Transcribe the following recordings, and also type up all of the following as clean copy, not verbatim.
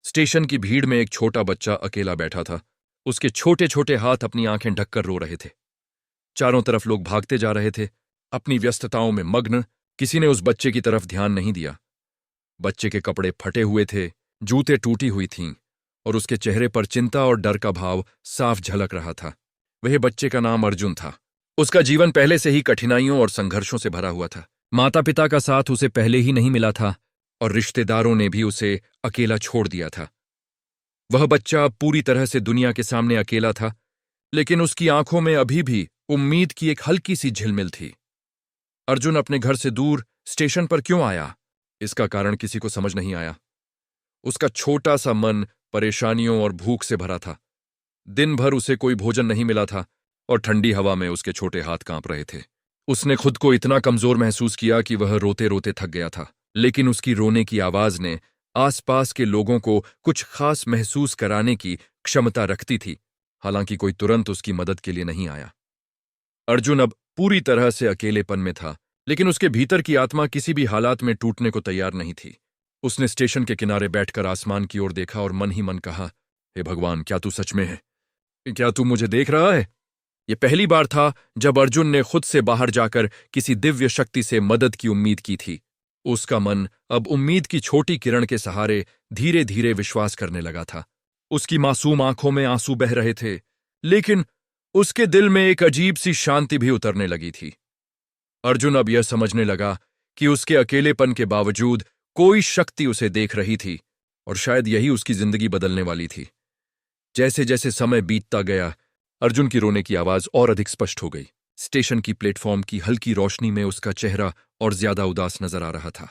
Station की भीड़ में एक छोटा बच्चा अकेला बैठा था। उसके छोटे छोटे हाथ अपनी आंखें ढककर रो रहे थे। चारों तरफ लोग भागते जा रहे थे, अपनी व्यस्तताओं में मग्न। किसी ने उस बच्चे की तरफ ध्यान नहीं दिया। बच्चे के कपड़े फटे हुए थे, जूते टूटी हुई थीं, और उसके चेहरे पर चिंता और डर का भाव साफ झलक रहा था। वह बच्चे का नाम अर्जुन था। उसका जीवन पहले से ही कठिनाइयों और संघर्षों से भरा हुआ था। माता पिता का साथ उसे पहले ही नहीं मिला था, और रिश्तेदारों ने भी उसे अकेला छोड़ दिया था। वह बच्चा पूरी तरह से दुनिया के सामने अकेला था, लेकिन उसकी आंखों में अभी भी उम्मीद की एक हल्की सी झिलमिल थी। अर्जुन अपने घर से दूर स्टेशन पर क्यों आया, इसका कारण किसी को समझ नहीं आया। उसका छोटा सा मन परेशानियों और भूख से भरा था। दिन भर उसे कोई भोजन नहीं मिला था, और ठंडी हवा में उसके छोटे हाथ कांप रहे थे। उसने खुद को इतना कमजोर महसूस किया कि वह रोते रोते थक गया था, लेकिन उसकी रोने की आवाज ने आसपास के लोगों को कुछ खास महसूस कराने की क्षमता रखती थी। हालांकि कोई तुरंत उसकी मदद के लिए नहीं आया। अर्जुन अब पूरी तरह से अकेलेपन में था, लेकिन उसके भीतर की आत्मा किसी भी हालात में टूटने को तैयार नहीं थी। उसने स्टेशन के किनारे बैठकर आसमान की ओर देखा और मन ही मन कहा, हे भगवान, क्या तू सच में है? क्या तू मुझे देख रहा है? यह पहली बार था जब अर्जुन ने खुद से बाहर जाकर किसी दिव्य शक्ति से मदद की उम्मीद की थी। उसका मन अब उम्मीद की छोटी किरण के सहारे धीरे धीरे विश्वास करने लगा था। उसकी मासूम आंखों में आंसू बह रहे थे, लेकिन उसके दिल में एक अजीब सी शांति भी उतरने लगी थी। अर्जुन अब यह समझने लगा कि उसके अकेलेपन के बावजूद कोई शक्ति उसे देख रही थी, और शायद यही उसकी जिंदगी बदलने वाली थी। जैसे जैसे समय बीतता गया, अर्जुन की रोने की आवाज और अधिक स्पष्ट हो गई। स्टेशन की प्लेटफॉर्म की हल्की रोशनी में उसका चेहरा और ज्यादा उदास नजर आ रहा था।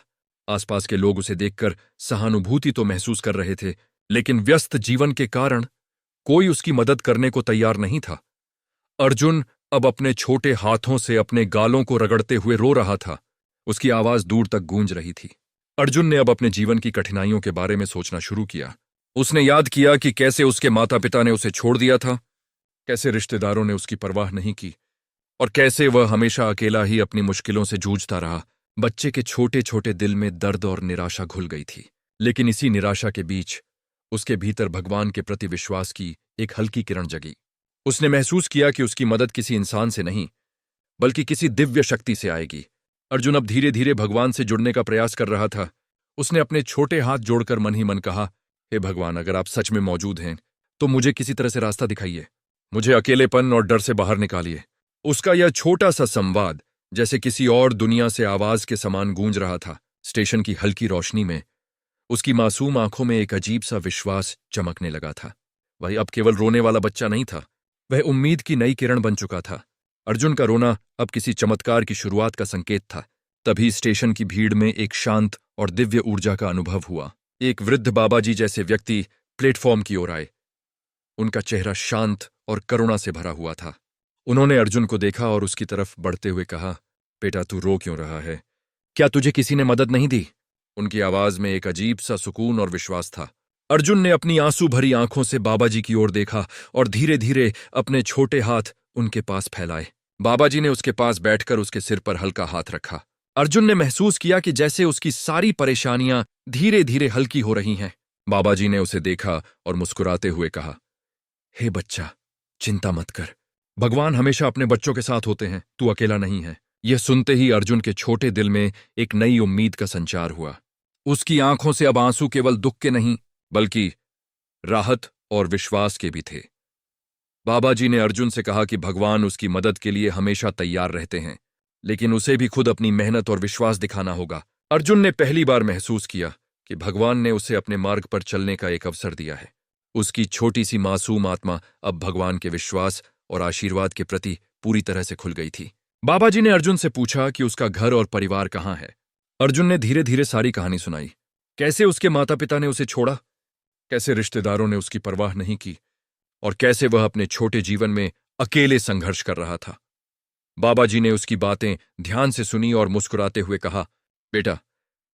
आसपास के लोग उसे देखकर सहानुभूति तो महसूस कर रहे थे, लेकिन व्यस्त जीवन के कारण कोई उसकी मदद करने को तैयार नहीं था। अर्जुन अब अपने छोटे हाथों से अपने गालों को रगड़ते हुए रो रहा था। उसकी आवाज दूर तक गूंज रही थी। अर्जुन ने अब अपने जीवन की कठिनाइयों के बारे में सोचना शुरू किया। उसने याद किया कि कैसे उसके माता पिता ने उसे छोड़ दिया था, कैसे रिश्तेदारों ने उसकी परवाह नहीं की, और कैसे वह हमेशा अकेला ही अपनी मुश्किलों से जूझता रहा। बच्चे के छोटे छोटे दिल में दर्द और निराशा घुल गई थी, लेकिन इसी निराशा के बीच उसके भीतर भगवान के प्रति विश्वास की एक हल्की किरण जगी। उसने महसूस किया कि उसकी मदद किसी इंसान से नहीं, बल्कि किसी दिव्य शक्ति से आएगी। अर्जुन अब धीरे धीरे भगवान से जुड़ने का प्रयास कर रहा था। उसने अपने छोटे हाथ जोड़कर मन ही मन कहा, हे भगवान, अगर आप सच में मौजूद हैं तो मुझे किसी तरह से रास्ता दिखाइए। मुझे अकेलेपन और डर से बाहर निकालिए। उसका यह छोटा सा संवाद जैसे किसी और दुनिया से आवाज के समान गूंज रहा था। स्टेशन की हल्की रोशनी में उसकी मासूम आंखों में एक अजीब सा विश्वास चमकने लगा था। वह अब केवल रोने वाला बच्चा नहीं था, वह उम्मीद की नई किरण बन चुका था। अर्जुन का रोना अब किसी चमत्कार की शुरुआत का संकेत था। तभी स्टेशन की भीड़ में एक शांत और दिव्य ऊर्जा का अनुभव हुआ। एक वृद्ध बाबाजी जैसे व्यक्ति प्लेटफॉर्म की ओर आए। उनका चेहरा शांत और करुणा से भरा हुआ था। उन्होंने अर्जुन को देखा और उसकी तरफ बढ़ते हुए कहा, बेटा, तू रो क्यों रहा है? क्या तुझे किसी ने मदद नहीं दी? उनकी आवाज में एक अजीब सा सुकून और विश्वास था। अर्जुन ने अपनी आंसू भरी आंखों से बाबाजी की ओर देखा और धीरे धीरे अपने छोटे हाथ उनके पास फैलाए। बाबाजी ने उसके पास बैठकर उसके सिर पर हल्का हाथ रखा। अर्जुन ने महसूस किया कि जैसे उसकी सारी परेशानियां धीरे धीरे हल्की हो रही हैं। बाबाजी ने उसे देखा और मुस्कुराते हुए कहा, हे बच्चा, चिंता मत कर। भगवान हमेशा अपने बच्चों के साथ होते हैं, तू अकेला नहीं है। यह सुनते ही अर्जुन के छोटे दिल में एक नई उम्मीद का संचार हुआ। उसकी आंखों से अब आंसू केवल दुख के नहीं, बल्कि राहत और विश्वास के भी थे। बाबाजी ने अर्जुन से कहा कि भगवान उसकी मदद के लिए हमेशा तैयार रहते हैं, लेकिन उसे भी खुद अपनी मेहनत और विश्वास दिखाना होगा। अर्जुन ने पहली बार महसूस किया कि भगवान ने उसे अपने मार्ग पर चलने का एक अवसर दिया है। उसकी छोटी सी मासूम आत्मा अब भगवान के विश्वास और आशीर्वाद के प्रति पूरी तरह से खुल गई थी। बाबाजी ने अर्जुन से पूछा कि उसका घर और परिवार कहाँ है। अर्जुन ने धीरे धीरे सारी कहानी सुनाई। कैसे उसके माता पिता ने उसे छोड़ा, कैसे रिश्तेदारों ने उसकी परवाह नहीं की, और कैसे वह अपने छोटे जीवन में अकेले संघर्ष कर रहा था। बाबाजी ने उसकी बातें ध्यान से सुनी और मुस्कुराते हुए कहा, बेटा,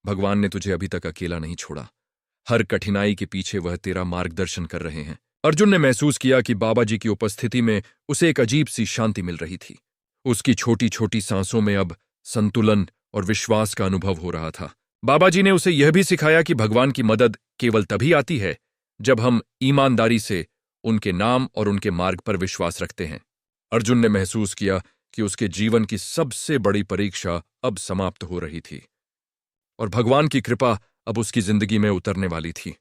भगवान ने तुझे अभी तक अकेला नहीं छोड़ा। हर कठिनाई के पीछे वह तेरा मार्गदर्शन कर रहे हैं। अर्जुन ने महसूस किया कि बाबाजी की उपस्थिति में उसे एक अजीब सी शांति मिल रही थी। उसकी छोटी छोटी सांसों में अब संतुलन और विश्वास का अनुभव हो रहा था। बाबाजी ने उसे यह भी सिखाया कि भगवान की मदद केवल तभी आती है जब हम ईमानदारी से उनके नाम और उनके मार्ग पर विश्वास रखते हैं। अर्जुन ने महसूस किया कि उसके जीवन की सबसे बड़ी परीक्षा अब समाप्त हो रही थी और भगवान की कृपा अब उसकी जिंदगी में उतरने वाली थी।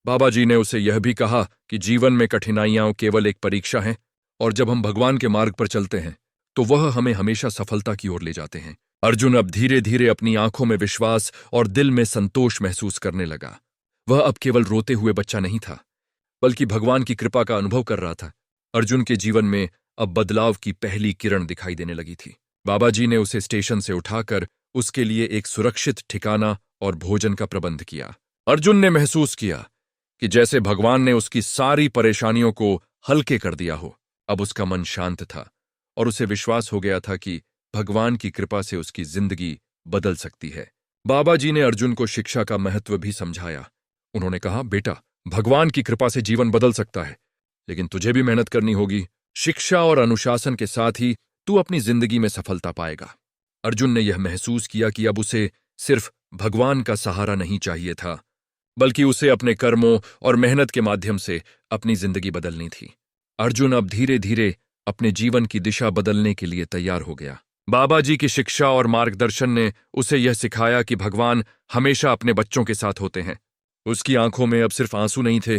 बाबा जी ने उसे यह भी कहा कि जीवन में कठिनाइयां केवल एक परीक्षा हैं और जब हम भगवान के मार्ग पर चलते हैं तो वह हमें हमेशा सफलता की ओर ले जाते हैं। अर्जुन अब धीरे धीरे अपनी आंखों में विश्वास और दिल में संतोष महसूस करने लगा। वह अब केवल रोते हुए बच्चा नहीं था, बल्कि भगवान की कृपा का अनुभव कर रहा था। अर्जुन के जीवन में अब बदलाव की पहली किरण दिखाई देने लगी थी। बाबा जी ने उसे स्टेशन से उठाकर उसके लिए एक सुरक्षित ठिकाना और भोजन का प्रबंध किया। अर्जुन ने महसूस किया कि जैसे भगवान ने उसकी सारी परेशानियों को हल्के कर दिया हो। अब उसका मन शांत था और उसे विश्वास हो गया था कि भगवान की कृपा से उसकी जिंदगी बदल सकती है। बाबा जी ने अर्जुन को शिक्षा का महत्व भी समझाया। उन्होंने कहा, बेटा, भगवान की कृपा से जीवन बदल सकता है, लेकिन तुझे भी मेहनत करनी होगी। शिक्षा और अनुशासन के साथ ही तू अपनी जिंदगी में सफलता पाएगा। अर्जुन ने यह महसूस किया कि अब उसे सिर्फ भगवान का सहारा नहीं चाहिए था, बल्कि उसे अपने कर्मों और मेहनत के माध्यम से अपनी जिंदगी बदलनी थी। अर्जुन अब धीरे धीरे अपने जीवन की दिशा बदलने के लिए तैयार हो गया। बाबा जी की शिक्षा और मार्गदर्शन ने उसे यह सिखाया कि भगवान हमेशा अपने बच्चों के साथ होते हैं। उसकी आंखों में अब सिर्फ आंसू नहीं थे,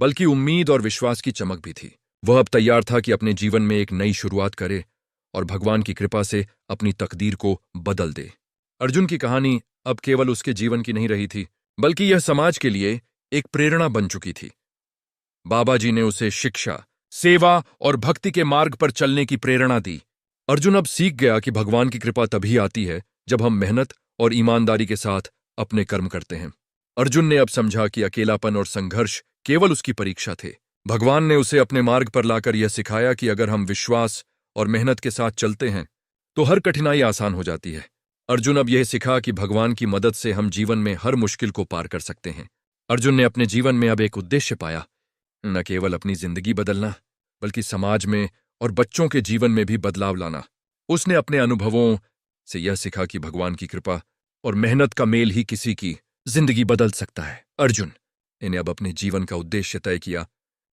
बल्कि उम्मीद और विश्वास की चमक भी थी। वह अब तैयार था कि अपने जीवन में एक नई शुरुआत करे और भगवान की कृपा से अपनी तकदीर को बदल दे। अर्जुन की कहानी अब केवल उसके जीवन की नहीं रही थी, बल्कि यह समाज के लिए एक प्रेरणा बन चुकी थी। बाबा जी ने उसे शिक्षा, सेवा और भक्ति के मार्ग पर चलने की प्रेरणा दी। अर्जुन अब सीख गया कि भगवान की कृपा तभी आती है जब हम मेहनत और ईमानदारी के साथ अपने कर्म करते हैं। अर्जुन ने अब समझा कि अकेलापन और संघर्ष केवल उसकी परीक्षा थे। भगवान ने उसे अपने मार्ग पर लाकर यह सिखाया कि अगर हम विश्वास और मेहनत के साथ चलते हैं तो हर कठिनाई आसान हो जाती है। अर्जुन अब यह सिखा कि भगवान की मदद से हम जीवन में हर मुश्किल को पार कर सकते हैं। अर्जुन ने अपने जीवन में अब एक उद्देश्य पाया, न केवल अपनी जिंदगी बदलना, बल्कि समाज में और बच्चों के जीवन में भी बदलाव लाना। उसने अपने अनुभवों से यह सीखा कि भगवान की कृपा और मेहनत का मेल ही किसी की जिंदगी बदल सकता है। अर्जुन ने अब अपने जीवन का उद्देश्य तय किया।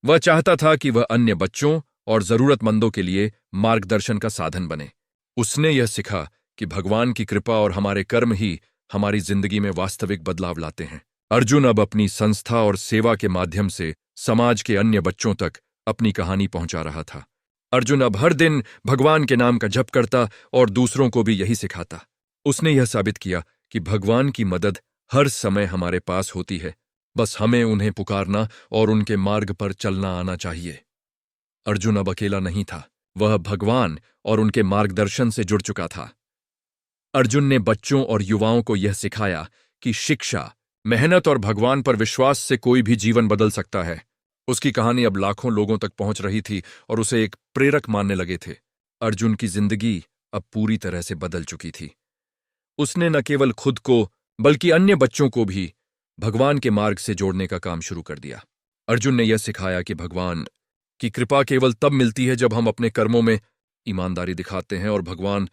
वह चाहता था कि वह अन्य बच्चों और जरूरतमंदों के लिए मार्गदर्शन का साधन बने। उसने यह सीखा कि भगवान की कृपा और हमारे कर्म ही हमारी जिंदगी में वास्तविक बदलाव लाते हैं। अर्जुन अब अपनी संस्था और सेवा के माध्यम से समाज के अन्य बच्चों तक अपनी कहानी पहुंचा रहा था। अर्जुन अब हर दिन भगवान के नाम का जप करता और दूसरों को भी यही सिखाता। उसने यह साबित किया कि भगवान की मदद हर समय हमारे पास होती है, बस हमें उन्हें पुकारना और उनके मार्ग पर चलना आना चाहिए। अर्जुन अब अकेला नहीं था, वह भगवान और उनके मार्गदर्शन से जुड़ चुका था। अर्जुन ने बच्चों और युवाओं को यह सिखाया कि शिक्षा, मेहनत और भगवान पर विश्वास से कोई भी जीवन बदल सकता है। उसकी कहानी अब लाखों लोगों तक पहुंच रही थी और उसे एक प्रेरक मानने लगे थे। अर्जुन की जिंदगी अब पूरी तरह से बदल चुकी थी। उसने न केवल खुद को बल्कि अन्य बच्चों को भी भगवान के मार्ग से जोड़ने का काम शुरू कर दिया। अर्जुन ने यह सिखाया कि भगवान की कृपा केवल तब मिलती है जब हम अपने कर्मों में ईमानदारी दिखाते हैं और भगवान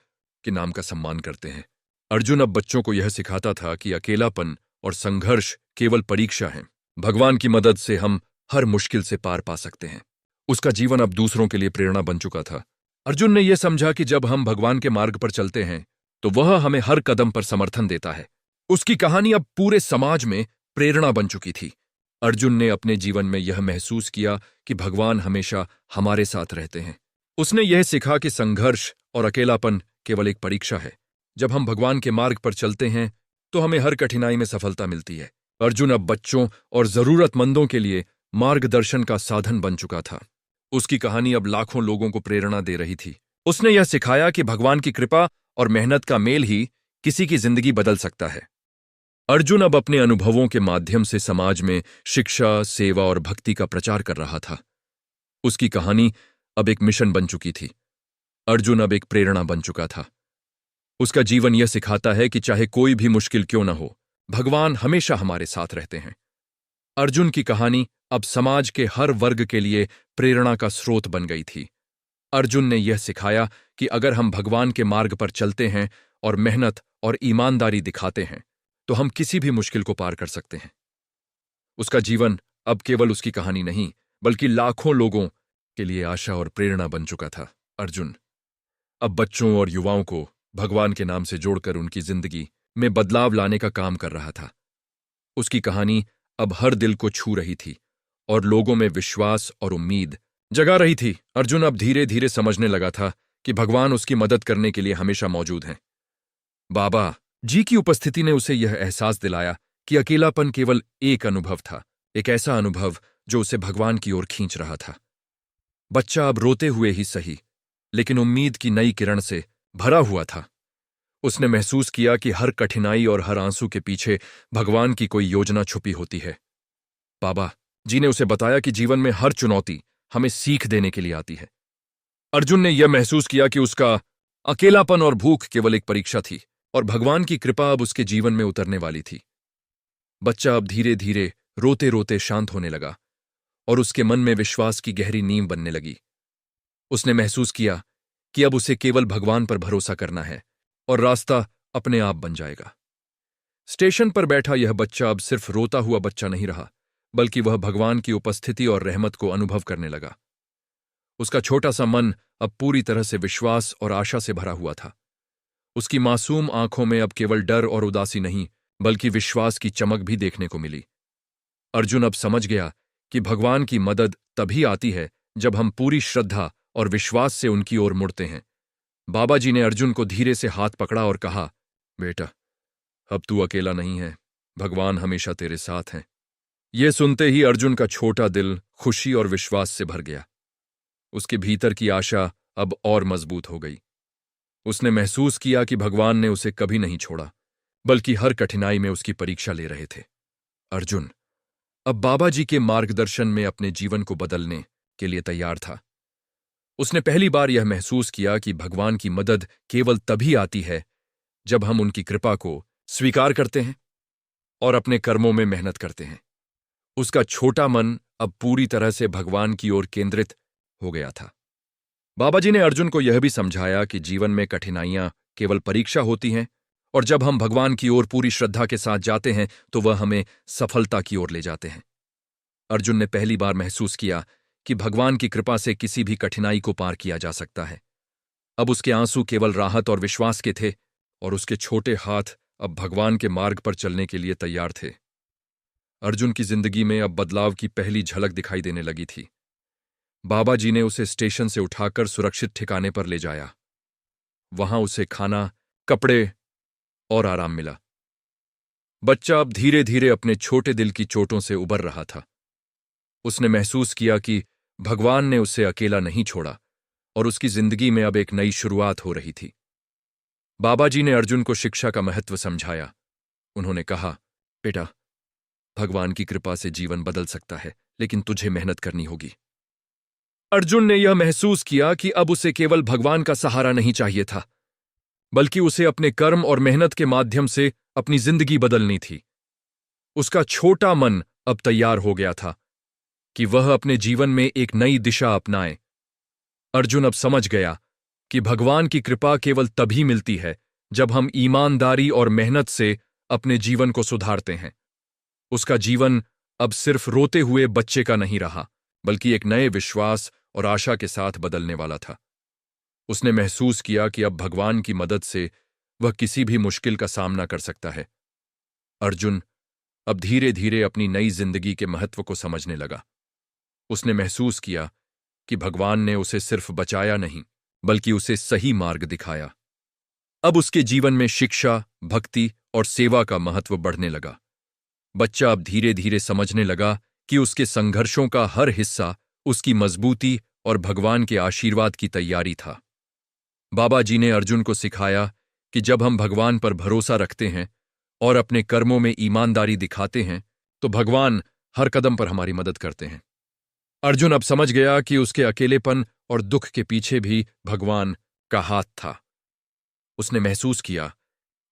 के नाम का सम्मान करते हैं। अर्जुन अब बच्चों को यह सिखाता था कि अकेलापन और संघर्ष केवल परीक्षा है। भगवान की मदद से हम हर मुश्किल से पार पा सकते हैं। उसका जीवन अब दूसरों के लिए प्रेरणा बन चुका था। अर्जुन ने यह समझा कि जब हम भगवान के मार्ग पर चलते हैं तो वह हमें हर कदम पर समर्थन देता है। उसकी कहानी अब पूरे समाज में प्रेरणा बन चुकी थी। अर्जुन ने अपने जीवन में यह महसूस किया कि भगवान हमेशा हमारे साथ रहते हैं। उसने यह सीखा कि संघर्ष और अकेलापन केवल एक परीक्षा है। जब हम भगवान के मार्ग पर चलते हैं तो हमें हर कठिनाई में सफलता मिलती है। अर्जुन अब बच्चों और जरूरतमंदों के लिए मार्गदर्शन का साधन बन चुका था। उसकी कहानी अब लाखों लोगों को प्रेरणा दे रही थी। उसने यह सिखाया कि भगवान की कृपा और मेहनत का मेल ही किसी की जिंदगी बदल सकता है। अर्जुन अब अपने अनुभवों के माध्यम से समाज में शिक्षा, सेवा और भक्ति का प्रचार कर रहा था। उसकी कहानी अब एक मिशन बन चुकी थी। अर्जुन अब एक प्रेरणा बन चुका था। उसका जीवन यह सिखाता है कि चाहे कोई भी मुश्किल क्यों न हो, भगवान हमेशा हमारे साथ रहते हैं। अर्जुन की कहानी अब समाज के हर वर्ग के लिए प्रेरणा का स्रोत बन गई थी। अर्जुन ने यह सिखाया कि अगर हम भगवान के मार्ग पर चलते हैं और मेहनत और ईमानदारी दिखाते हैं तो हम किसी भी मुश्किल को पार कर सकते हैं। उसका जीवन अब केवल उसकी कहानी नहीं बल्कि लाखों लोगों के लिए आशा और प्रेरणा बन चुका था। अर्जुन अब बच्चों और युवाओं को भगवान के नाम से जोड़कर उनकी जिंदगी में बदलाव लाने का काम कर रहा था। उसकी कहानी अब हर दिल को छू रही थी और लोगों में विश्वास और उम्मीद जगा रही थी। अर्जुन अब धीरे धीरे समझने लगा था कि भगवान उसकी मदद करने के लिए हमेशा मौजूद हैं। बाबा जी की उपस्थिति ने उसे यह एहसास दिलाया कि अकेलापन केवल एक अनुभव था, एक ऐसा अनुभव जो उसे भगवान की ओर खींच रहा था। बच्चा अब रोते हुए ही सही, लेकिन उम्मीद की नई किरण से भरा हुआ था। उसने महसूस किया कि हर कठिनाई और हर आंसू के पीछे भगवान की कोई योजना छुपी होती है। बाबा जी ने उसे बताया कि जीवन में हर चुनौती हमें सीख देने के लिए आती है। अर्जुन ने यह महसूस किया कि उसका अकेलापन और भूख केवल एक परीक्षा थी और भगवान की कृपा अब उसके जीवन में उतरने वाली थी। बच्चा अब धीरे धीरे रोते रोते शांत होने लगा और उसके मन में विश्वास की गहरी नींव बनने लगी। उसने महसूस किया कि अब उसे केवल भगवान पर भरोसा करना है और रास्ता अपने आप बन जाएगा। स्टेशन पर बैठा यह बच्चा अब सिर्फ रोता हुआ बच्चा नहीं रहा, बल्कि वह भगवान की उपस्थिति और रहमत को अनुभव करने लगा। उसका छोटा सा मन अब पूरी तरह से विश्वास और आशा से भरा हुआ था। उसकी मासूम आंखों में अब केवल डर और उदासी नहीं, बल्कि विश्वास की चमक भी देखने को मिली। अर्जुन अब समझ गया कि भगवान की मदद तभी आती है जब हम पूरी श्रद्धा और विश्वास से उनकी ओर मुड़ते हैं। बाबा जी ने अर्जुन को धीरे से हाथ पकड़ा और कहा, बेटा, अब तू अकेला नहीं है, भगवान हमेशा तेरे साथ हैं। यह सुनते ही अर्जुन का छोटा दिल खुशी और विश्वास से भर गया। उसके भीतर की आशा अब और मजबूत हो गई। उसने महसूस किया कि भगवान ने उसे कभी नहीं छोड़ा, बल्कि हर कठिनाई में उसकी परीक्षा ले रहे थे। अर्जुन अब बाबा जी के मार्गदर्शन में अपने जीवन को बदलने के लिए तैयार था। उसने पहली बार यह महसूस किया कि भगवान की मदद केवल तभी आती है जब हम उनकी कृपा को स्वीकार करते हैं और अपने कर्मों में मेहनत करते हैं। उसका छोटा मन अब पूरी तरह से भगवान की ओर केंद्रित हो गया था। बाबा जी ने अर्जुन को यह भी समझाया कि जीवन में कठिनाइयां केवल परीक्षा होती हैं और जब हम भगवान की ओर पूरी श्रद्धा के साथ जाते हैं तो वह हमें सफलता की ओर ले जाते हैं। अर्जुन ने पहली बार महसूस किया कि भगवान की कृपा से किसी भी कठिनाई को पार किया जा सकता है। अब उसके आंसू केवल राहत और विश्वास के थे और उसके छोटे हाथ अब भगवान के मार्ग पर चलने के लिए तैयार थे। अर्जुन की जिंदगी में अब बदलाव की पहली झलक दिखाई देने लगी थी। बाबा जी ने उसे स्टेशन से उठाकर सुरक्षित ठिकाने पर ले जाया। वहां उसे खाना, कपड़े और आराम मिला। बच्चा अब धीरे धीरे अपने छोटे दिल की चोटों से उबर रहा था। उसने महसूस किया कि भगवान ने उसे अकेला नहीं छोड़ा और उसकी जिंदगी में अब एक नई शुरुआत हो रही थी। बाबा जी ने अर्जुन को शिक्षा का महत्व समझाया। उन्होंने कहा, बेटा, भगवान की कृपा से जीवन बदल सकता है, लेकिन तुझे मेहनत करनी होगी। अर्जुन ने यह महसूस किया कि अब उसे केवल भगवान का सहारा नहीं चाहिए था, बल्कि उसे अपने कर्म और मेहनत के माध्यम से अपनी जिंदगी बदलनी थी। उसका छोटा मन अब तैयार हो गया था कि वह अपने जीवन में एक नई दिशा अपनाए। अर्जुन अब समझ गया कि भगवान की कृपा केवल तभी मिलती है जब हम ईमानदारी और मेहनत से अपने जीवन को सुधारते हैं। उसका जीवन अब सिर्फ रोते हुए बच्चे का नहीं रहा, बल्कि एक नए विश्वास और आशा के साथ बदलने वाला था। उसने महसूस किया कि अब भगवान की मदद से वह किसी भी मुश्किल का सामना कर सकता है। अर्जुन अब धीरे धीरे अपनी नई जिंदगी के महत्व को समझने लगा। उसने महसूस किया कि भगवान ने उसे सिर्फ बचाया नहीं, बल्कि उसे सही मार्ग दिखाया। अब उसके जीवन में शिक्षा, भक्ति और सेवा का महत्व बढ़ने लगा। बच्चा अब धीरे धीरे समझने लगा कि उसके संघर्षों का हर हिस्सा उसकी मजबूती और भगवान के आशीर्वाद की तैयारी था। बाबा जी ने अर्जुन को सिखाया कि जब हम भगवान पर भरोसा रखते हैं और अपने कर्मों में ईमानदारी दिखाते हैं, तो भगवान हर कदम पर हमारी मदद करते हैं। अर्जुन अब समझ गया कि उसके अकेलेपन और दुख के पीछे भी भगवान का हाथ था। उसने महसूस किया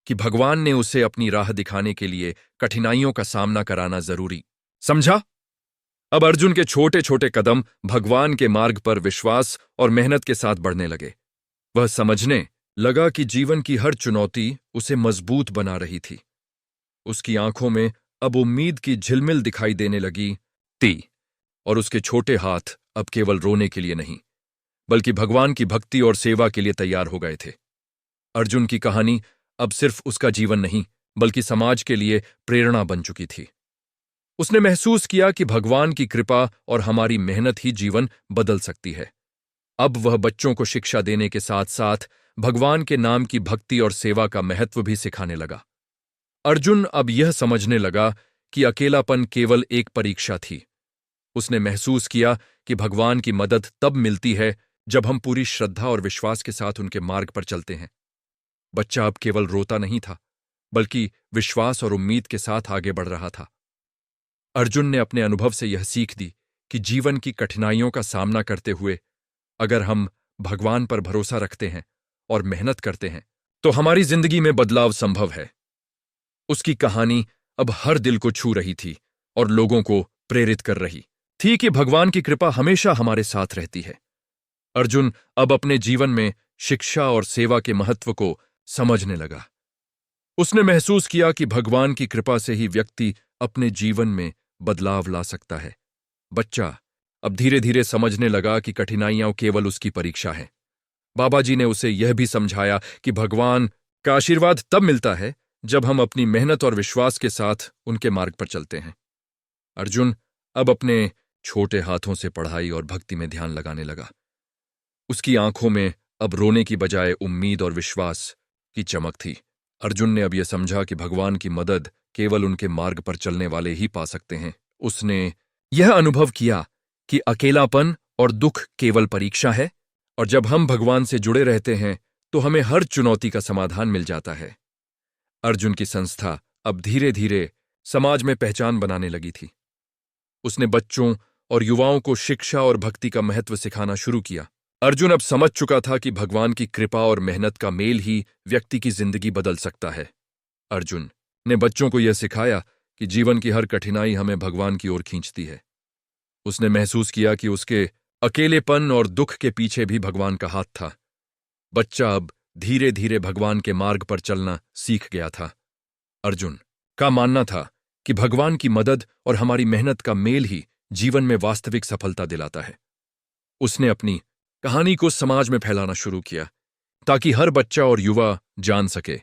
कि भगवान ने उसे अपनी राह दिखाने के लिए कठिनाइयों का सामना कराना जरूरी समझा। अब अर्जुन के छोटे छोटे कदम भगवान के मार्ग पर विश्वास और मेहनत के साथ बढ़ने लगे। वह समझने लगा कि जीवन की हर चुनौती उसे मजबूत बना रही थी। उसकी आंखों में अब उम्मीद की झिलमिल दिखाई देने लगी थी और उसके छोटे हाथ अब केवल रोने के लिए नहीं बल्कि भगवान की भक्ति और सेवा के लिए तैयार हो गए थे। अर्जुन की कहानी अब सिर्फ उसका जीवन नहीं बल्कि समाज के लिए प्रेरणा बन चुकी थी। उसने महसूस किया कि भगवान की कृपा और हमारी मेहनत ही जीवन बदल सकती है। अब वह बच्चों को शिक्षा देने के साथ साथ भगवान के नाम की भक्ति और सेवा का महत्व भी सिखाने लगा। अर्जुन अब यह समझने लगा कि अकेलापन केवल एक परीक्षा थी। उसने महसूस किया कि भगवान की मदद तब मिलती है जब हम पूरी श्रद्धा और विश्वास के साथ उनके मार्ग पर चलते हैं। बच्चा अब केवल रोता नहीं था बल्कि विश्वास और उम्मीद के साथ आगे बढ़ रहा था। अर्जुन ने अपने अनुभव से यह सीख दी कि जीवन की कठिनाइयों का सामना करते हुए अगर हम भगवान पर भरोसा रखते हैं और मेहनत करते हैं तो हमारी जिंदगी में बदलाव संभव है। उसकी कहानी अब हर दिल को छू रही थी और लोगों को प्रेरित कर रही थी कि भगवान की कृपा हमेशा हमारे साथ रहती है। अर्जुन अब अपने जीवन में शिक्षा और सेवा के महत्व को समझने लगा। उसने महसूस किया कि भगवान की कृपा से ही व्यक्ति अपने जीवन में बदलाव ला सकता है। बच्चा अब धीरे धीरे समझने लगा कि कठिनाइयां केवल उसकी परीक्षा है। बाबा जी ने उसे यह भी समझाया कि भगवान का आशीर्वाद तब मिलता है जब हम अपनी मेहनत और विश्वास के साथ उनके मार्ग पर चलते हैं। अर्जुन अब अपने छोटे हाथों से पढ़ाई और भक्ति में ध्यान लगाने लगा। उसकी आंखों में अब रोने की बजाय उम्मीद और विश्वास की चमक थी। अर्जुन ने अब यह समझा कि भगवान की मदद केवल उनके मार्ग पर चलने वाले ही पा सकते हैं। उसने यह अनुभव किया कि अकेलापन और दुख केवल परीक्षा है और जब हम भगवान से जुड़े रहते हैं तो हमें हर चुनौती का समाधान मिल जाता है। अर्जुन की संस्था अब धीरे धीरे समाज में पहचान बनाने लगी थी। उसने बच्चों और युवाओं को शिक्षा और भक्ति का महत्व सिखाना शुरू किया। अर्जुन अब समझ चुका था कि भगवान की कृपा और मेहनत का मेल ही व्यक्ति की जिंदगी बदल सकता है। अर्जुन ने बच्चों को यह सिखाया कि जीवन की हर कठिनाई हमें भगवान की ओर खींचती है। उसने महसूस किया कि उसके अकेलेपन और दुख के पीछे भी भगवान का हाथ था। बच्चा अब धीरे धीरे भगवान के मार्ग पर चलना सीख गया था। अर्जुन का मानना था कि भगवान की मदद और हमारी मेहनत का मेल ही जीवन में वास्तविक सफलता दिलाता है। उसने अपनी कहानी को समाज में फैलाना शुरू किया ताकि हर बच्चा और युवा जान सके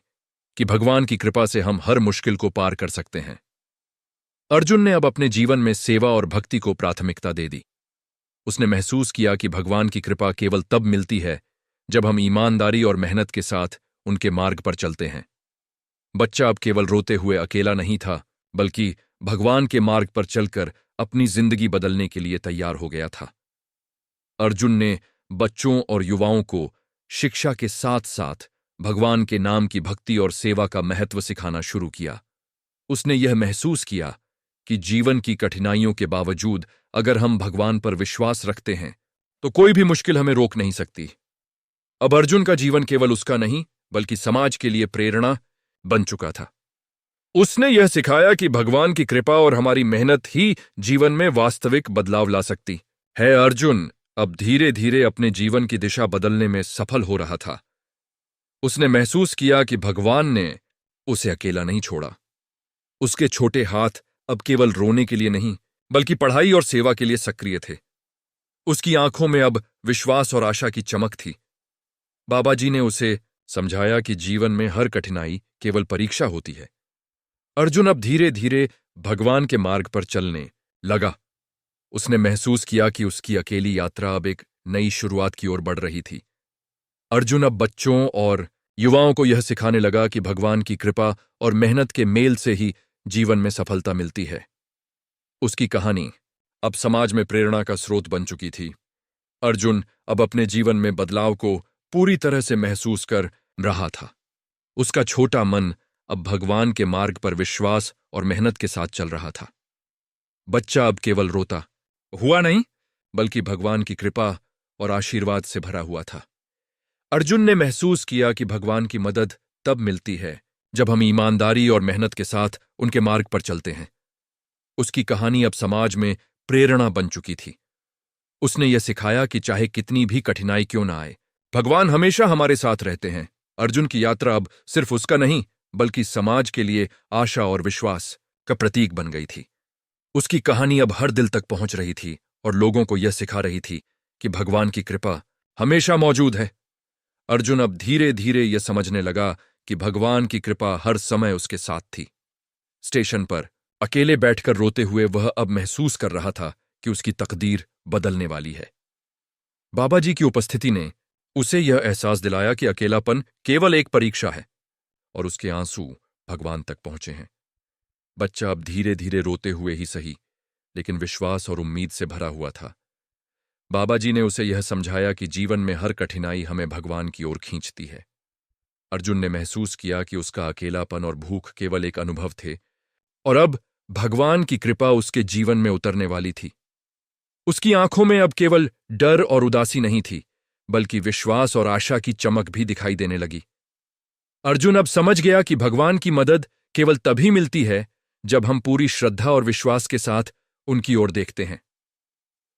कि भगवान की कृपा से हम हर मुश्किल को पार कर सकते हैं। अर्जुन ने अब अपने जीवन में सेवा और भक्ति को प्राथमिकता दे दी। उसने महसूस किया कि भगवान की कृपा केवल तब मिलती है जब हम ईमानदारी और मेहनत के साथ उनके मार्ग पर चलते हैं। बच्चा अब केवल रोते हुए अकेला नहीं था बल्कि भगवान के मार्ग पर चलकर अपनी जिंदगी बदलने के लिए तैयार हो गया था। अर्जुन ने बच्चों और युवाओं को शिक्षा के साथ साथ भगवान के नाम की भक्ति और सेवा का महत्व सिखाना शुरू किया। उसने यह महसूस किया कि जीवन की कठिनाइयों के बावजूद अगर हम भगवान पर विश्वास रखते हैं तो कोई भी मुश्किल हमें रोक नहीं सकती। अब अर्जुन का जीवन केवल उसका नहीं बल्कि समाज के लिए प्रेरणा बन चुका था। उसने यह सिखाया कि भगवान की कृपा और हमारी मेहनत ही जीवन में वास्तविक बदलाव ला सकती है। अर्जुन अब धीरे धीरे अपने जीवन की दिशा बदलने में सफल हो रहा था। उसने महसूस किया कि भगवान ने उसे अकेला नहीं छोड़ा। उसके छोटे हाथ अब केवल रोने के लिए नहीं बल्कि पढ़ाई और सेवा के लिए सक्रिय थे। उसकी आंखों में अब विश्वास और आशा की चमक थी। बाबा जी ने उसे समझाया कि जीवन में हर कठिनाई केवल परीक्षा होती है। अर्जुन अब धीरे धीरे भगवान के मार्ग पर चलने लगा। उसने महसूस किया कि उसकी अकेली यात्रा अब एक नई शुरुआत की ओर बढ़ रही थी। अर्जुन अब बच्चों और युवाओं को यह सिखाने लगा कि भगवान की कृपा और मेहनत के मेल से ही जीवन में सफलता मिलती है। उसकी कहानी अब समाज में प्रेरणा का स्रोत बन चुकी थी। अर्जुन अब अपने जीवन में बदलाव को पूरी तरह से महसूस कर रहा था। उसका छोटा मन अब भगवान के मार्ग पर विश्वास और मेहनत के साथ चल रहा था। बच्चा अब केवल रोता हुआ नहीं बल्कि भगवान की कृपा और आशीर्वाद से भरा हुआ था। अर्जुन ने महसूस किया कि भगवान की मदद तब मिलती है जब हम ईमानदारी और मेहनत के साथ उनके मार्ग पर चलते हैं। उसकी कहानी अब समाज में प्रेरणा बन चुकी थी। उसने यह सिखाया कि चाहे कितनी भी कठिनाई क्यों ना आए, भगवान हमेशा हमारे साथ रहते हैं। अर्जुन की यात्रा अब सिर्फ उसका नहीं बल्कि समाज के लिए आशा और विश्वास का प्रतीक बन गई थी। उसकी कहानी अब हर दिल तक पहुंच रही थी और लोगों को यह सिखा रही थी कि भगवान की कृपा हमेशा मौजूद है। अर्जुन अब धीरे धीरे यह समझने लगा कि भगवान की कृपा हर समय उसके साथ थी। स्टेशन पर अकेले बैठकर रोते हुए वह अब महसूस कर रहा था कि उसकी तकदीर बदलने वाली है। बाबा जी की उपस्थिति ने उसे यह एहसास दिलाया कि अकेलापन केवल एक परीक्षा है और उसके आंसू भगवान तक पहुंचे हैं। बच्चा अब धीरे धीरे रोते हुए ही सही, लेकिन विश्वास और उम्मीद से भरा हुआ था। बाबा जी ने उसे यह समझाया कि जीवन में हर कठिनाई हमें भगवान की ओर खींचती है। अर्जुन ने महसूस किया कि उसका अकेलापन और भूख केवल एक अनुभव थे और अब भगवान की कृपा उसके जीवन में उतरने वाली थी। उसकी आंखों में अब केवल डर और उदासी नहीं थी, बल्कि विश्वास और आशा की चमक भी दिखाई देने लगी। अर्जुन अब समझ गया कि भगवान की मदद केवल तभी मिलती है जब हम पूरी श्रद्धा और विश्वास के साथ उनकी ओर देखते हैं।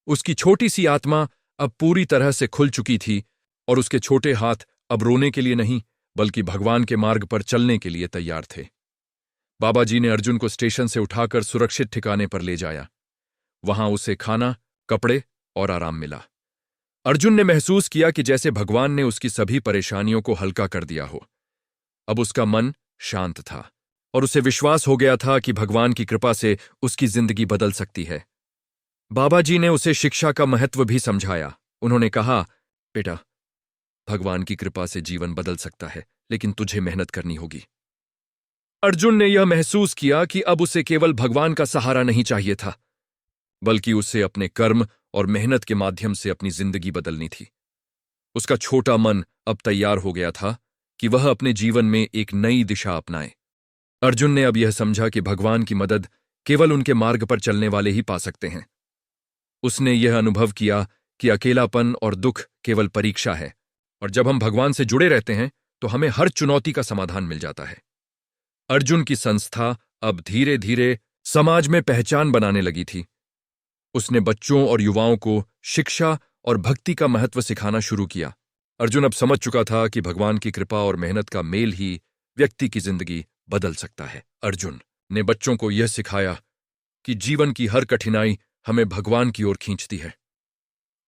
उसकी छोटी सी आत्मा अब पूरी तरह से खुल चुकी थी और उसके छोटे हाथ अब रोने के लिए नहीं, बल्कि भगवान के मार्ग पर चलने के लिए तैयार थे। बाबा जी ने अर्जुन को स्टेशन से उठाकर सुरक्षित ठिकाने पर ले जाया। वहां उसे खाना, कपड़े और आराम मिला। अर्जुन ने महसूस किया कि जैसे भगवान ने उसकी सभी परेशानियों को हल्का कर दिया हो। अब उसका मन शांत था और उसे विश्वास हो गया था कि भगवान की कृपा से उसकी जिंदगी बदल सकती है। बाबा जी ने उसे शिक्षा का महत्व भी समझाया। उन्होंने कहा, बेटा, भगवान की कृपा से जीवन बदल सकता है, लेकिन तुझे मेहनत करनी होगी। अर्जुन ने यह महसूस किया कि अब उसे केवल भगवान का सहारा नहीं चाहिए था, बल्कि उसे अपने कर्म और मेहनत के माध्यम से अपनी जिंदगी बदलनी थी। उसका छोटा मन अब तैयार हो गया था कि वह अपने जीवन में एक नई दिशा अपनाए। अर्जुन ने अब यह समझा कि भगवान की मदद केवल उनके मार्ग पर चलने वाले ही पा सकते हैं। उसने यह अनुभव किया कि अकेलापन और दुख केवल परीक्षा है, और जब हम भगवान से जुड़े रहते हैं तो हमें हर चुनौती का समाधान मिल जाता है। अर्जुन की संस्था अब धीरे धीरे समाज में पहचान बनाने लगी थी। उसने बच्चों और युवाओं को शिक्षा और भक्ति का महत्व सिखाना शुरू किया। अर्जुन अब समझ चुका था कि भगवान की कृपा और मेहनत का मेल ही व्यक्ति की जिंदगी बदल सकता है। अर्जुन ने बच्चों को यह सिखाया कि जीवन की हर कठिनाई हमें भगवान की ओर खींचती है।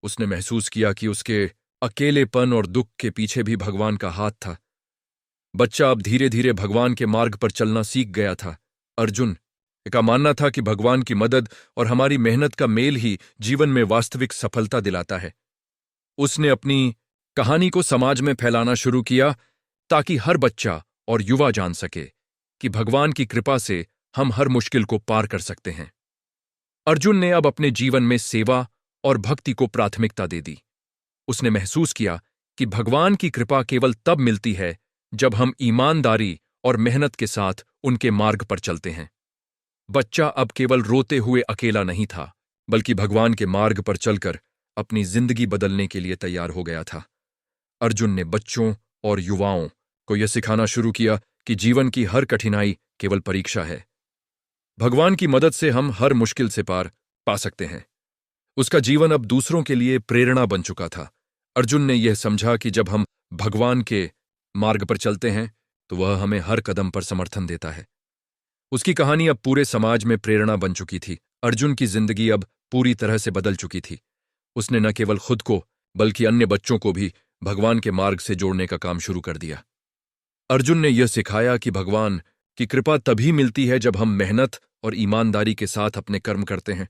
उसने महसूस किया कि उसके अकेलेपन और दुख के पीछे भी भगवान का हाथ था। बच्चा अब धीरे धीरे भगवान के मार्ग पर चलना सीख गया था। अर्जुन का मानना था कि भगवान की मदद और हमारी मेहनत का मेल ही जीवन में वास्तविक सफलता दिलाता है। उसने अपनी कहानी को समाज में फैलाना शुरू किया ताकि हर बच्चा और युवा जान सके कि भगवान की कृपा से हम हर मुश्किल को पार कर सकते हैं। अर्जुन ने अब अपने जीवन में सेवा और भक्ति को प्राथमिकता दे दी। उसने महसूस किया कि भगवान की कृपा केवल तब मिलती है जब हम ईमानदारी और मेहनत के साथ उनके मार्ग पर चलते हैं। बच्चा अब केवल रोते हुए अकेला नहीं था, बल्कि भगवान के मार्ग पर चलकर अपनी जिंदगी बदलने के लिए तैयार हो गया था। अर्जुन ने बच्चों और युवाओं को यह सिखाना शुरू किया कि जीवन की हर कठिनाई केवल परीक्षा है। भगवान की मदद से हम हर मुश्किल से पार पा सकते हैं। उसका जीवन अब दूसरों के लिए प्रेरणा बन चुका था। अर्जुन ने यह समझा कि जब हम भगवान के मार्ग पर चलते हैं तो वह हमें हर कदम पर समर्थन देता है। उसकी कहानी अब पूरे समाज में प्रेरणा बन चुकी थी। अर्जुन की जिंदगी अब पूरी तरह से बदल चुकी थी। उसने न केवल खुद को बल्कि अन्य बच्चों को भी भगवान के मार्ग से जोड़ने का काम शुरू कर दिया। अर्जुन ने यह सिखाया कि भगवान की कृपा तभी मिलती है जब हम मेहनत और ईमानदारी के साथ अपने कर्म करते हैं।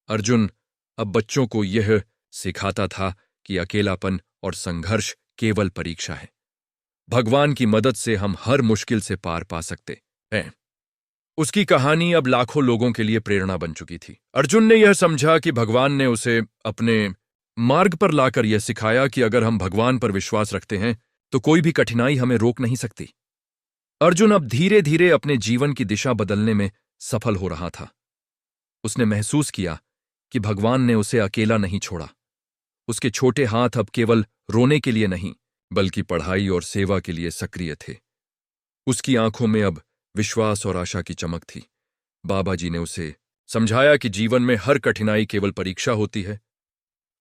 अर्जुन अब बच्चों को यह सिखाता था कि अकेलापन और संघर्ष केवल परीक्षा है। भगवान की मदद से हम हर मुश्किल से पार पा सकते हैं। उसकी कहानी अब लाखों लोगों के लिए प्रेरणा बन चुकी थी। अर्जुन ने यह समझा कि भगवान ने उसे अपने मार्ग पर लाकर यह सिखाया कि अगर हम भगवान पर विश्वास रखते हैं तो कोई भी कठिनाई हमें रोक नहीं सकती। अर्जुन अब धीरे धीरे अपने जीवन की दिशा बदलने में सफल हो रहा था। उसने महसूस किया कि भगवान ने उसे अकेला नहीं छोड़ा। उसके छोटे हाथ अब केवल रोने के लिए नहीं, बल्कि पढ़ाई और सेवा के लिए सक्रिय थे। उसकी आंखों में अब विश्वास और आशा की चमक थी। बाबा जी ने उसे समझाया कि जीवन में हर कठिनाई केवल परीक्षा होती है।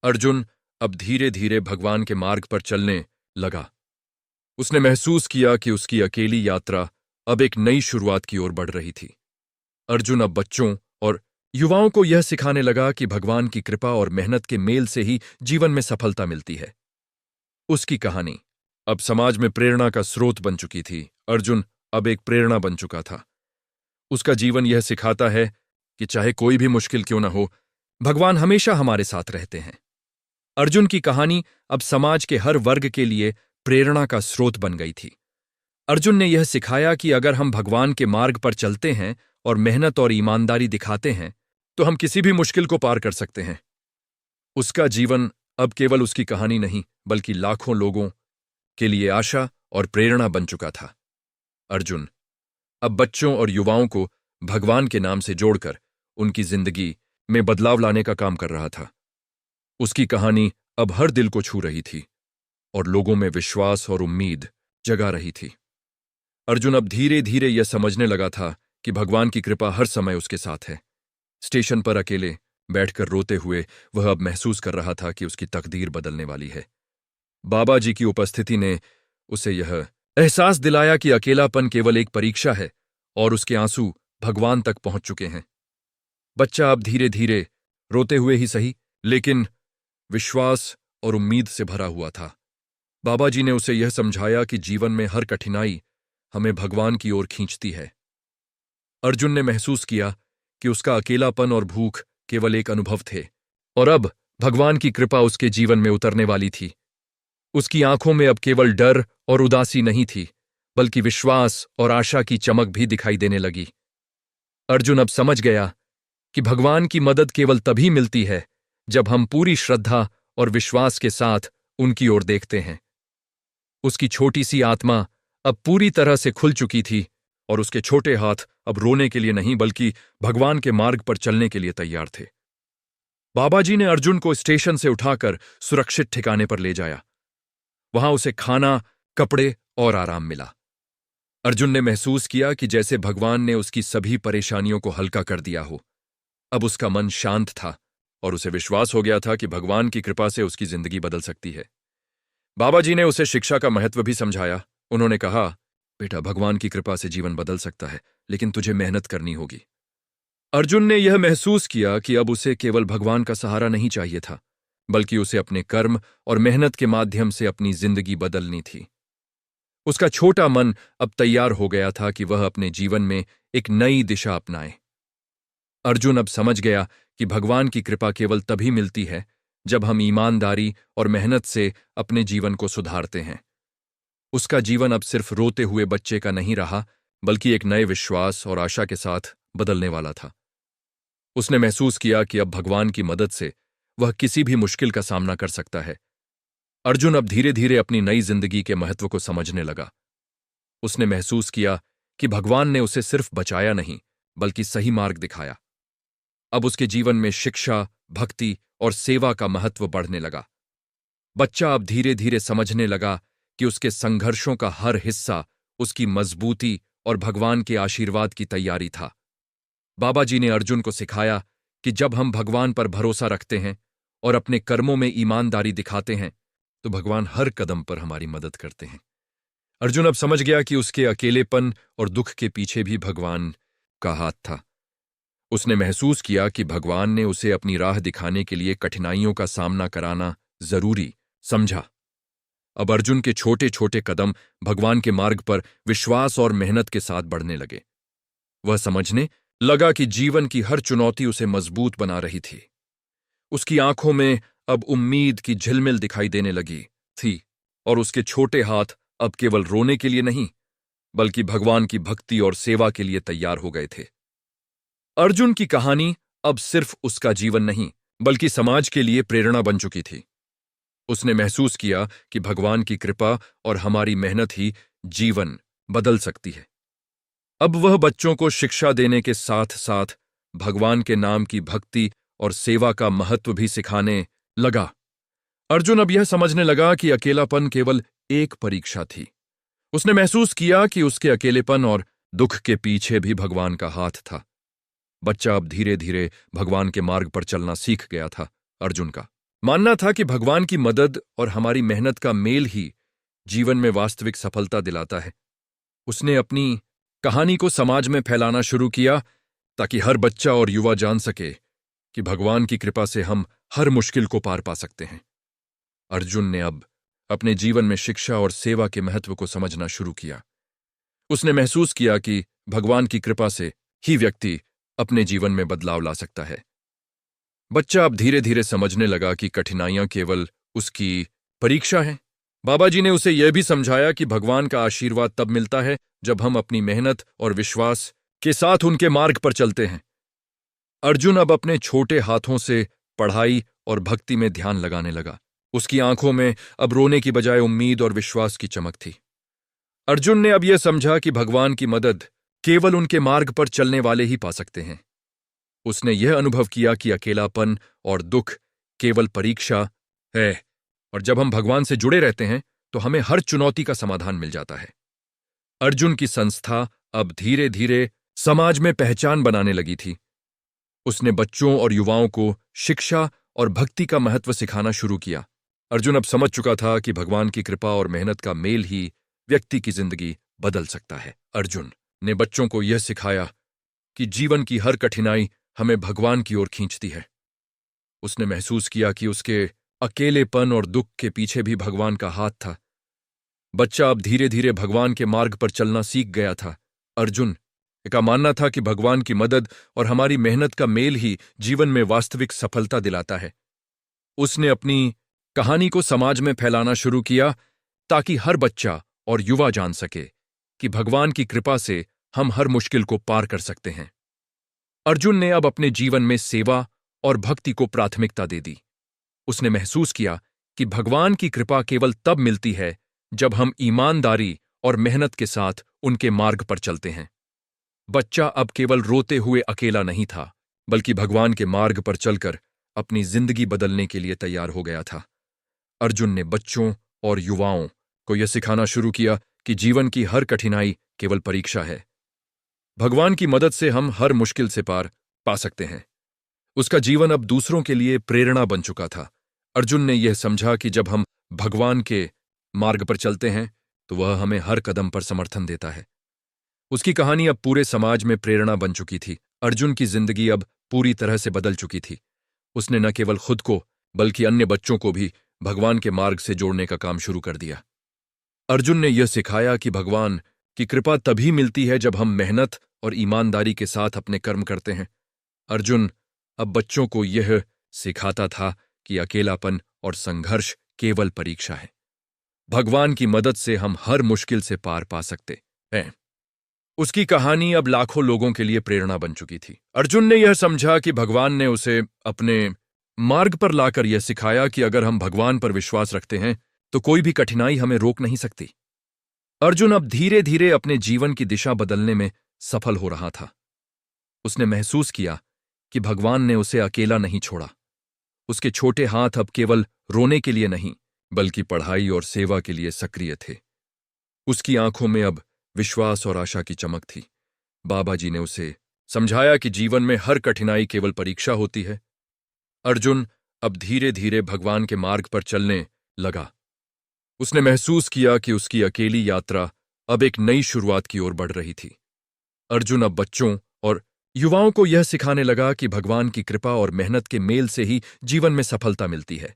अर्जुन अब धीरे धीरे भगवान के मार्ग पर चलने लगा। उसने महसूस किया कि उसकी अकेली यात्रा अब एक नई शुरुआत की ओर बढ़ रही थी। अर्जुन अब बच्चों और युवाओं को यह सिखाने लगा कि भगवान की कृपा और मेहनत के मेल से ही जीवन में सफलता मिलती है। उसकी कहानी अब समाज में प्रेरणा का स्रोत बन चुकी थी। अर्जुन अब एक प्रेरणा बन चुका था। उसका जीवन यह सिखाता है कि चाहे कोई भी मुश्किल क्यों न हो, भगवान हमेशा हमारे साथ रहते हैं। अर्जुन की कहानी अब समाज के हर वर्ग के लिए प्रेरणा का स्रोत बन गई थी। अर्जुन ने यह सिखाया कि अगर हम भगवान के मार्ग पर चलते हैं और मेहनत और ईमानदारी दिखाते हैं तो हम किसी भी मुश्किल को पार कर सकते हैं। उसका जीवन अब केवल उसकी कहानी नहीं बल्कि लाखों लोगों के लिए आशा और प्रेरणा बन चुका था। अर्जुन अब बच्चों और युवाओं को भगवान के नाम से जोड़कर उनकी जिंदगी में बदलाव लाने का काम कर रहा था। उसकी कहानी अब हर दिल को छू रही थी और लोगों में विश्वास और उम्मीद जगा रही थी। अर्जुन अब धीरे धीरे यह समझने लगा था कि भगवान की कृपा हर समय उसके साथ है। स्टेशन पर अकेले बैठकर रोते हुए वह अब महसूस कर रहा था कि उसकी तकदीर बदलने वाली है। बाबा जी की उपस्थिति ने उसे यह एहसास दिलाया कि अकेलापन केवल एक परीक्षा है और उसके आंसू भगवान तक पहुंच चुके हैं। बच्चा अब धीरे धीरे रोते हुए ही सही लेकिन विश्वास और उम्मीद से भरा हुआ था। बाबा जी ने उसे यह समझाया कि जीवन में हर कठिनाई हमें भगवान की ओर खींचती है। अर्जुन ने महसूस किया कि उसका अकेलापन और भूख केवल एक अनुभव थे और अब भगवान की कृपा उसके जीवन में उतरने वाली थी। उसकी आंखों में अब केवल डर और उदासी नहीं थी बल्कि विश्वास और आशा की चमक भी दिखाई देने लगी। अर्जुन अब समझ गया कि भगवान की मदद केवल तभी मिलती है जब हम पूरी श्रद्धा और विश्वास के साथ उनकी ओर देखते हैं। उसकी छोटी सी आत्मा अब पूरी तरह से खुल चुकी थी और उसके छोटे हाथ अब रोने के लिए नहीं बल्कि भगवान के मार्ग पर चलने के लिए तैयार थे। बाबा जी ने अर्जुन को स्टेशन से उठाकर सुरक्षित ठिकाने पर ले जाया। वहां उसे खाना, कपड़े और आराम मिला। अर्जुन ने महसूस किया कि जैसे भगवान ने उसकी सभी परेशानियों को हल्का कर दिया हो। अब उसका मन शांत था और उसे विश्वास हो गया था कि भगवान की कृपा से उसकी जिंदगी बदल सकती है। बाबा जी ने उसे शिक्षा का महत्व भी समझाया। उन्होंने कहा, बेटा, भगवान की कृपा से जीवन बदल सकता है लेकिन तुझे मेहनत करनी होगी। अर्जुन ने यह महसूस किया कि अब उसे केवल भगवान का सहारा नहीं चाहिए था बल्कि उसे अपने कर्म और मेहनत के माध्यम से अपनी जिंदगी बदलनी थी। उसका छोटा मन अब तैयार हो गया था कि वह अपने जीवन में एक नई दिशा अपनाए। अर्जुन अब समझ गया कि भगवान की कृपा केवल तभी मिलती है जब हम ईमानदारी और मेहनत से अपने जीवन को सुधारते हैं। उसका जीवन अब सिर्फ रोते हुए बच्चे का नहीं रहा बल्कि एक नए विश्वास और आशा के साथ बदलने वाला था। उसने महसूस किया कि अब भगवान की मदद से वह किसी भी मुश्किल का सामना कर सकता है। अर्जुन अब धीरे धीरे अपनी नई जिंदगी के महत्व को समझने लगा। उसने महसूस किया कि भगवान ने उसे सिर्फ बचाया नहीं बल्कि सही मार्ग दिखाया। अब उसके जीवन में शिक्षा, भक्ति और सेवा का महत्व बढ़ने लगा। बच्चा अब धीरे धीरे समझने लगा कि उसके संघर्षों का हर हिस्सा उसकी मजबूती और भगवान के आशीर्वाद की तैयारी था। बाबा जी ने अर्जुन को सिखाया कि जब हम भगवान पर भरोसा रखते हैं और अपने कर्मों में ईमानदारी दिखाते हैं तो भगवान हर कदम पर हमारी मदद करते हैं। अर्जुन अब समझ गया कि उसके अकेलेपन और दुख के पीछे भी भगवान का हाथ था। उसने महसूस किया कि भगवान ने उसे अपनी राह दिखाने के लिए कठिनाइयों का सामना कराना जरूरी समझा। अब अर्जुन के छोटे छोटे कदम भगवान के मार्ग पर विश्वास और मेहनत के साथ बढ़ने लगे। वह समझने लगा कि जीवन की हर चुनौती उसे मजबूत बना रही थी। उसकी आंखों में अब उम्मीद की झिलमिल दिखाई देने लगी थी और उसके छोटे हाथ अब केवल रोने के लिए नहीं बल्कि भगवान की भक्ति और सेवा के लिए तैयार हो गए थे। अर्जुन की कहानी अब सिर्फ उसका जीवन नहीं बल्कि समाज के लिए प्रेरणा बन चुकी थी। उसने महसूस किया कि भगवान की कृपा और हमारी मेहनत ही जीवन बदल सकती है। अब वह बच्चों को शिक्षा देने के साथ साथ भगवान के नाम की भक्ति और सेवा का महत्व भी सिखाने लगा। अर्जुन अब यह समझने लगा कि अकेलापन केवल एक परीक्षा थी। उसने महसूस किया कि उसके अकेलेपन और दुख के पीछे भी भगवान का हाथ था। बच्चा अब धीरे धीरे भगवान के मार्ग पर चलना सीख गया था। अर्जुन का मानना था कि भगवान की मदद और हमारी मेहनत का मेल ही जीवन में वास्तविक सफलता दिलाता है। उसने अपनी कहानी को समाज में फैलाना शुरू किया ताकि हर बच्चा और युवा जान सके कि भगवान की कृपा से हम हर मुश्किल को पार पा सकते हैं। अर्जुन ने अब अपने जीवन में शिक्षा और सेवा के महत्व को समझना शुरू किया। उसने महसूस किया कि भगवान की कृपा से ही व्यक्ति अपने जीवन में बदलाव ला सकता है। बच्चा अब धीरे धीरे समझने लगा कि कठिनाइयां केवल उसकी परीक्षा है। बाबा जी ने उसे यह भी समझाया कि भगवान का आशीर्वाद तब मिलता है जब हम अपनी मेहनत और विश्वास के साथ उनके मार्ग पर चलते हैं। अर्जुन अब अपने छोटे हाथों से पढ़ाई और भक्ति में ध्यान लगाने लगा। उसकी आंखों में अब रोने की बजाय उम्मीद और विश्वास की चमक थी। अर्जुन ने अब यह समझा कि भगवान की मदद केवल उनके मार्ग पर चलने वाले ही पा सकते हैं। उसने यह अनुभव किया कि अकेलापन और दुख केवल परीक्षा है, और जब हम भगवान से जुड़े रहते हैं तो हमें हर चुनौती का समाधान मिल जाता है। अर्जुन की संस्था अब धीरे धीरे समाज में पहचान बनाने लगी थी। उसने बच्चों और युवाओं को शिक्षा और भक्ति का महत्व सिखाना शुरू किया। अर्जुन अब समझ चुका था कि भगवान की कृपा और मेहनत का मेल ही व्यक्ति की जिंदगी बदल सकता है। अर्जुन ने बच्चों को यह सिखाया कि जीवन की हर कठिनाई हमें भगवान की ओर खींचती है। उसने महसूस किया कि उसके अकेलेपन और दुख के पीछे भी भगवान का हाथ था। बच्चा अब धीरे धीरे भगवान के मार्ग पर चलना सीख गया था। अर्जुन का मानना था कि भगवान की मदद और हमारी मेहनत का मेल ही जीवन में वास्तविक सफलता दिलाता है। उसने अपनी कहानी को समाज में फैलाना शुरू किया ताकि हर बच्चा और युवा जान सके कि भगवान की कृपा से हम हर मुश्किल को पार कर सकते हैं। अर्जुन ने अब अपने जीवन में सेवा और भक्ति को प्राथमिकता दे दी। उसने महसूस किया कि भगवान की कृपा केवल तब मिलती है जब हम ईमानदारी और मेहनत के साथ उनके मार्ग पर चलते हैं। बच्चा अब केवल रोते हुए अकेला नहीं था, बल्कि भगवान के मार्ग पर चलकर अपनी जिंदगी बदलने के लिए तैयार हो गया था। अर्जुन ने बच्चों और युवाओं को यह सिखाना शुरू किया कि जीवन की हर कठिनाई केवल परीक्षा है। भगवान की मदद से हम हर मुश्किल से पार पा सकते हैं। उसका जीवन अब दूसरों के लिए प्रेरणा बन चुका था। अर्जुन ने यह समझा कि जब हम भगवान के मार्ग पर चलते हैं तो वह हमें हर कदम पर समर्थन देता है। उसकी कहानी अब पूरे समाज में प्रेरणा बन चुकी थी। अर्जुन की जिंदगी अब पूरी तरह से बदल चुकी थी। उसने न केवल खुद को बल्कि अन्य बच्चों को भी भगवान के मार्ग से जोड़ने का काम शुरू कर दिया। अर्जुन ने यह सिखाया कि भगवान की कृपा तभी मिलती है जब हम मेहनत और ईमानदारी के साथ अपने कर्म करते हैं। अर्जुन अब बच्चों को यह सिखाता था कि अकेलापन और संघर्ष केवल परीक्षा है। भगवान की मदद से हम हर मुश्किल से पार पा सकते हैं। उसकी कहानी अब लाखों लोगों के लिए प्रेरणा बन चुकी थी। अर्जुन ने यह समझा कि भगवान ने उसे अपने मार्ग पर लाकर यह सिखाया कि अगर हम भगवान पर विश्वास रखते हैं तो कोई भी कठिनाई हमें रोक नहीं सकती। अर्जुन अब धीरे धीरे अपने जीवन की दिशा बदलने में सफल हो रहा था। उसने महसूस किया कि भगवान ने उसे अकेला नहीं छोड़ा। उसके छोटे हाथ अब केवल रोने के लिए नहीं, बल्कि पढ़ाई और सेवा के लिए सक्रिय थे। उसकी आंखों में अब विश्वास और आशा की चमक थी। बाबा जी ने उसे समझाया कि जीवन में हर कठिनाई केवल परीक्षा होती है। अर्जुन अब धीरे धीरे भगवान के मार्ग पर चलने लगा। उसने महसूस किया कि उसकी अकेली यात्रा अब एक नई शुरुआत की ओर बढ़ रही थी। अर्जुन अब बच्चों और युवाओं को यह सिखाने लगा कि भगवान की कृपा और मेहनत के मेल से ही जीवन में सफलता मिलती है।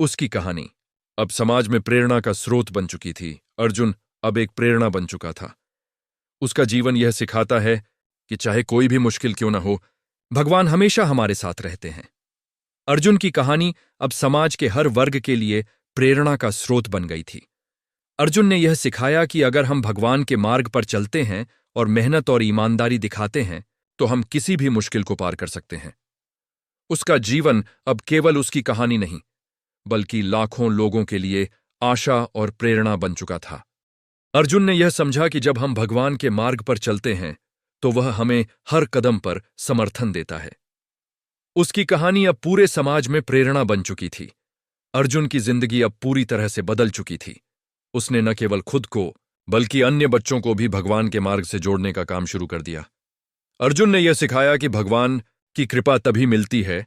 उसकी कहानी अब समाज में प्रेरणा का स्रोत बन चुकी थी। अर्जुन अब एक प्रेरणा बन चुका था। उसका जीवन यह सिखाता है कि चाहे कोई भी मुश्किल क्यों न हो, भगवान हमेशा हमारे साथ रहते हैं। अर्जुन की कहानी अब समाज के हर वर्ग के लिए प्रेरणा का स्रोत बन गई थी। अर्जुन ने यह सिखाया कि अगर हम भगवान के मार्ग पर चलते हैं और मेहनत और ईमानदारी दिखाते हैं तो हम किसी भी मुश्किल को पार कर सकते हैं। उसका जीवन अब केवल उसकी कहानी नहीं, बल्कि लाखों लोगों के लिए आशा और प्रेरणा बन चुका था। अर्जुन ने यह समझा कि जब हम भगवान के मार्ग पर चलते हैं तो वह हमें हर कदम पर समर्थन देता है। उसकी कहानी अब पूरे समाज में प्रेरणा बन चुकी थी। अर्जुन की जिंदगी अब पूरी तरह से बदल चुकी थी। उसने न केवल खुद को बल्कि अन्य बच्चों को भी भगवान के मार्ग से जोड़ने का काम शुरू कर दिया। अर्जुन ने यह सिखाया कि भगवान की कृपा तभी मिलती है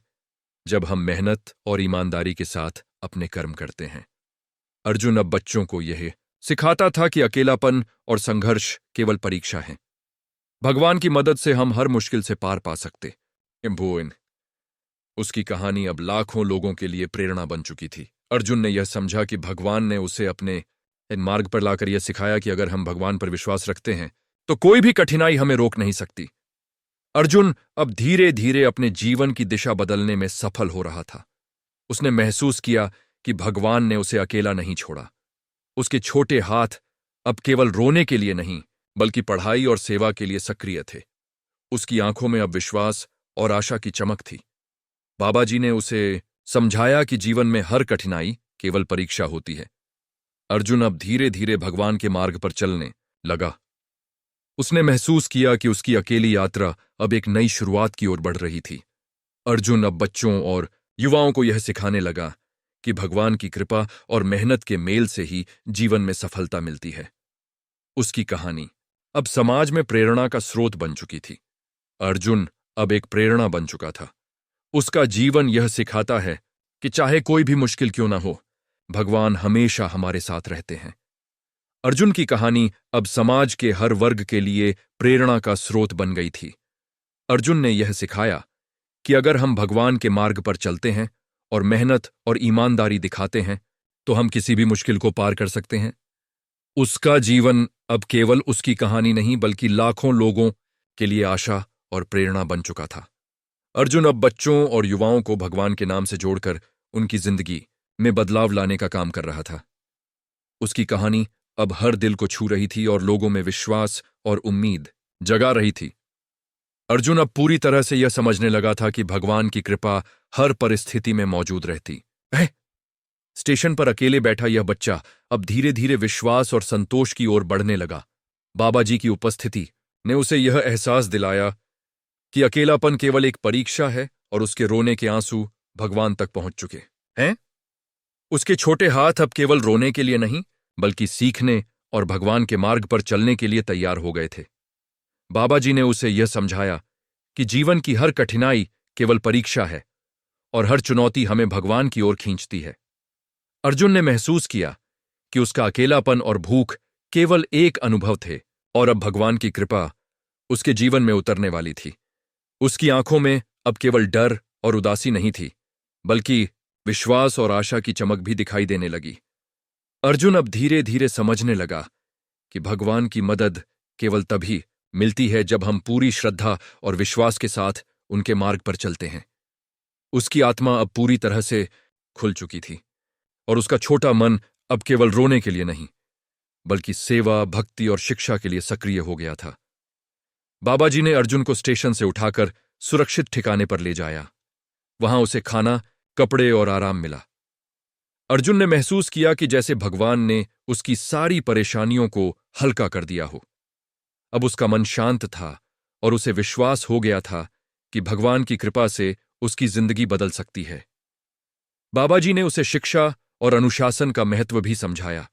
जब हम मेहनत और ईमानदारी के साथ अपने कर्म करते हैं। अर्जुन अब बच्चों को यह सिखाता था कि अकेलापन और संघर्ष केवल परीक्षा है। भगवान की मदद से हम हर मुश्किल से पार पा सकते। इम्बोइन। उसकी कहानी अब लाखों लोगों के लिए प्रेरणा बन चुकी थी। अर्जुन ने यह समझा कि भगवान ने उसे अपने इन मार्ग पर लाकर यह सिखाया कि अगर हम भगवान पर विश्वास रखते हैं तो कोई भी कठिनाई हमें रोक नहीं सकती। अर्जुन अब धीरे धीरे अपने जीवन की दिशा बदलने में सफल हो रहा था। उसने महसूस किया कि भगवान ने उसे अकेला नहीं छोड़ा। उसके छोटे हाथ अब केवल रोने के लिए नहीं बल्कि पढ़ाई और सेवा के लिए सक्रिय थे। उसकी आंखों में अब विश्वास और आशा की चमक थी। बाबा जी ने उसे समझाया कि जीवन में हर कठिनाई केवल परीक्षा होती है। अर्जुन अब धीरे धीरे भगवान के मार्ग पर चलने लगा। उसने महसूस किया कि उसकी अकेली यात्रा अब एक नई शुरुआत की ओर बढ़ रही थी। अर्जुन अब बच्चों और युवाओं को यह सिखाने लगा कि भगवान की कृपा और मेहनत के मेल से ही जीवन में सफलता मिलती है। उसकी कहानी अब समाज में प्रेरणा का स्रोत बन चुकी थी। अर्जुन अब एक प्रेरणा बन चुका था। उसका जीवन यह सिखाता है कि चाहे कोई भी मुश्किल क्यों ना हो, भगवान हमेशा हमारे साथ रहते हैं। अर्जुन की कहानी अब समाज के हर वर्ग के लिए प्रेरणा का स्रोत बन गई थी। अर्जुन ने यह सिखाया कि अगर हम भगवान के मार्ग पर चलते हैं और मेहनत और ईमानदारी दिखाते हैं तो हम किसी भी मुश्किल को पार कर सकते हैं। उसका जीवन अब केवल उसकी कहानी नहीं बल्कि लाखों लोगों के लिए आशा और प्रेरणा बन चुका था। अर्जुन अब बच्चों और युवाओं को भगवान के नाम से जोड़कर उनकी जिंदगी में बदलाव लाने का काम कर रहा था। उसकी कहानी अब हर दिल को छू रही थी और लोगों में विश्वास और उम्मीद जगा रही थी। अर्जुन अब पूरी तरह से यह समझने लगा था कि भगवान की कृपा हर परिस्थिति में मौजूद रहती है। स्टेशन पर अकेले बैठा यह बच्चा अब धीरे धीरे विश्वास और संतोष की ओर बढ़ने लगा। बाबा जी की उपस्थिति ने उसे यह एहसास दिलाया कि अकेलापन केवल एक परीक्षा है और उसके रोने के आंसू भगवान तक पहुंच चुके हैं। उसके छोटे हाथ अब केवल रोने के लिए नहीं बल्कि सीखने और भगवान के मार्ग पर चलने के लिए तैयार हो गए थे। बाबा जी ने उसे यह समझाया कि जीवन की हर कठिनाई केवल परीक्षा है और हर चुनौती हमें भगवान की ओर खींचती है। अर्जुन ने महसूस किया कि उसका अकेलापन और भूख केवल एक अनुभव थे और अब भगवान की कृपा उसके जीवन में उतरने वाली थी। उसकी आंखों में अब केवल डर और उदासी नहीं थी बल्कि विश्वास और आशा की चमक भी दिखाई देने लगी। अर्जुन अब धीरे धीरे समझने लगा कि भगवान की मदद केवल तभी मिलती है जब हम पूरी श्रद्धा और विश्वास के साथ उनके मार्ग पर चलते हैं। उसकी आत्मा अब पूरी तरह से खुल चुकी थी और उसका छोटा मन अब केवल रोने के लिए नहीं बल्कि सेवा, भक्ति और शिक्षा के लिए सक्रिय हो गया था। बाबा जी ने अर्जुन को स्टेशन से उठाकर सुरक्षित ठिकाने पर ले जाया। वहां उसे खाना, कपड़े और आराम मिला। अर्जुन ने महसूस किया कि जैसे भगवान ने उसकी सारी परेशानियों को हल्का कर दिया हो। अब उसका मन शांत था और उसे विश्वास हो गया था कि भगवान की कृपा से उसकी जिंदगी बदल सकती है। बाबा जी ने उसे शिक्षा और अनुशासन का महत्व भी समझाया।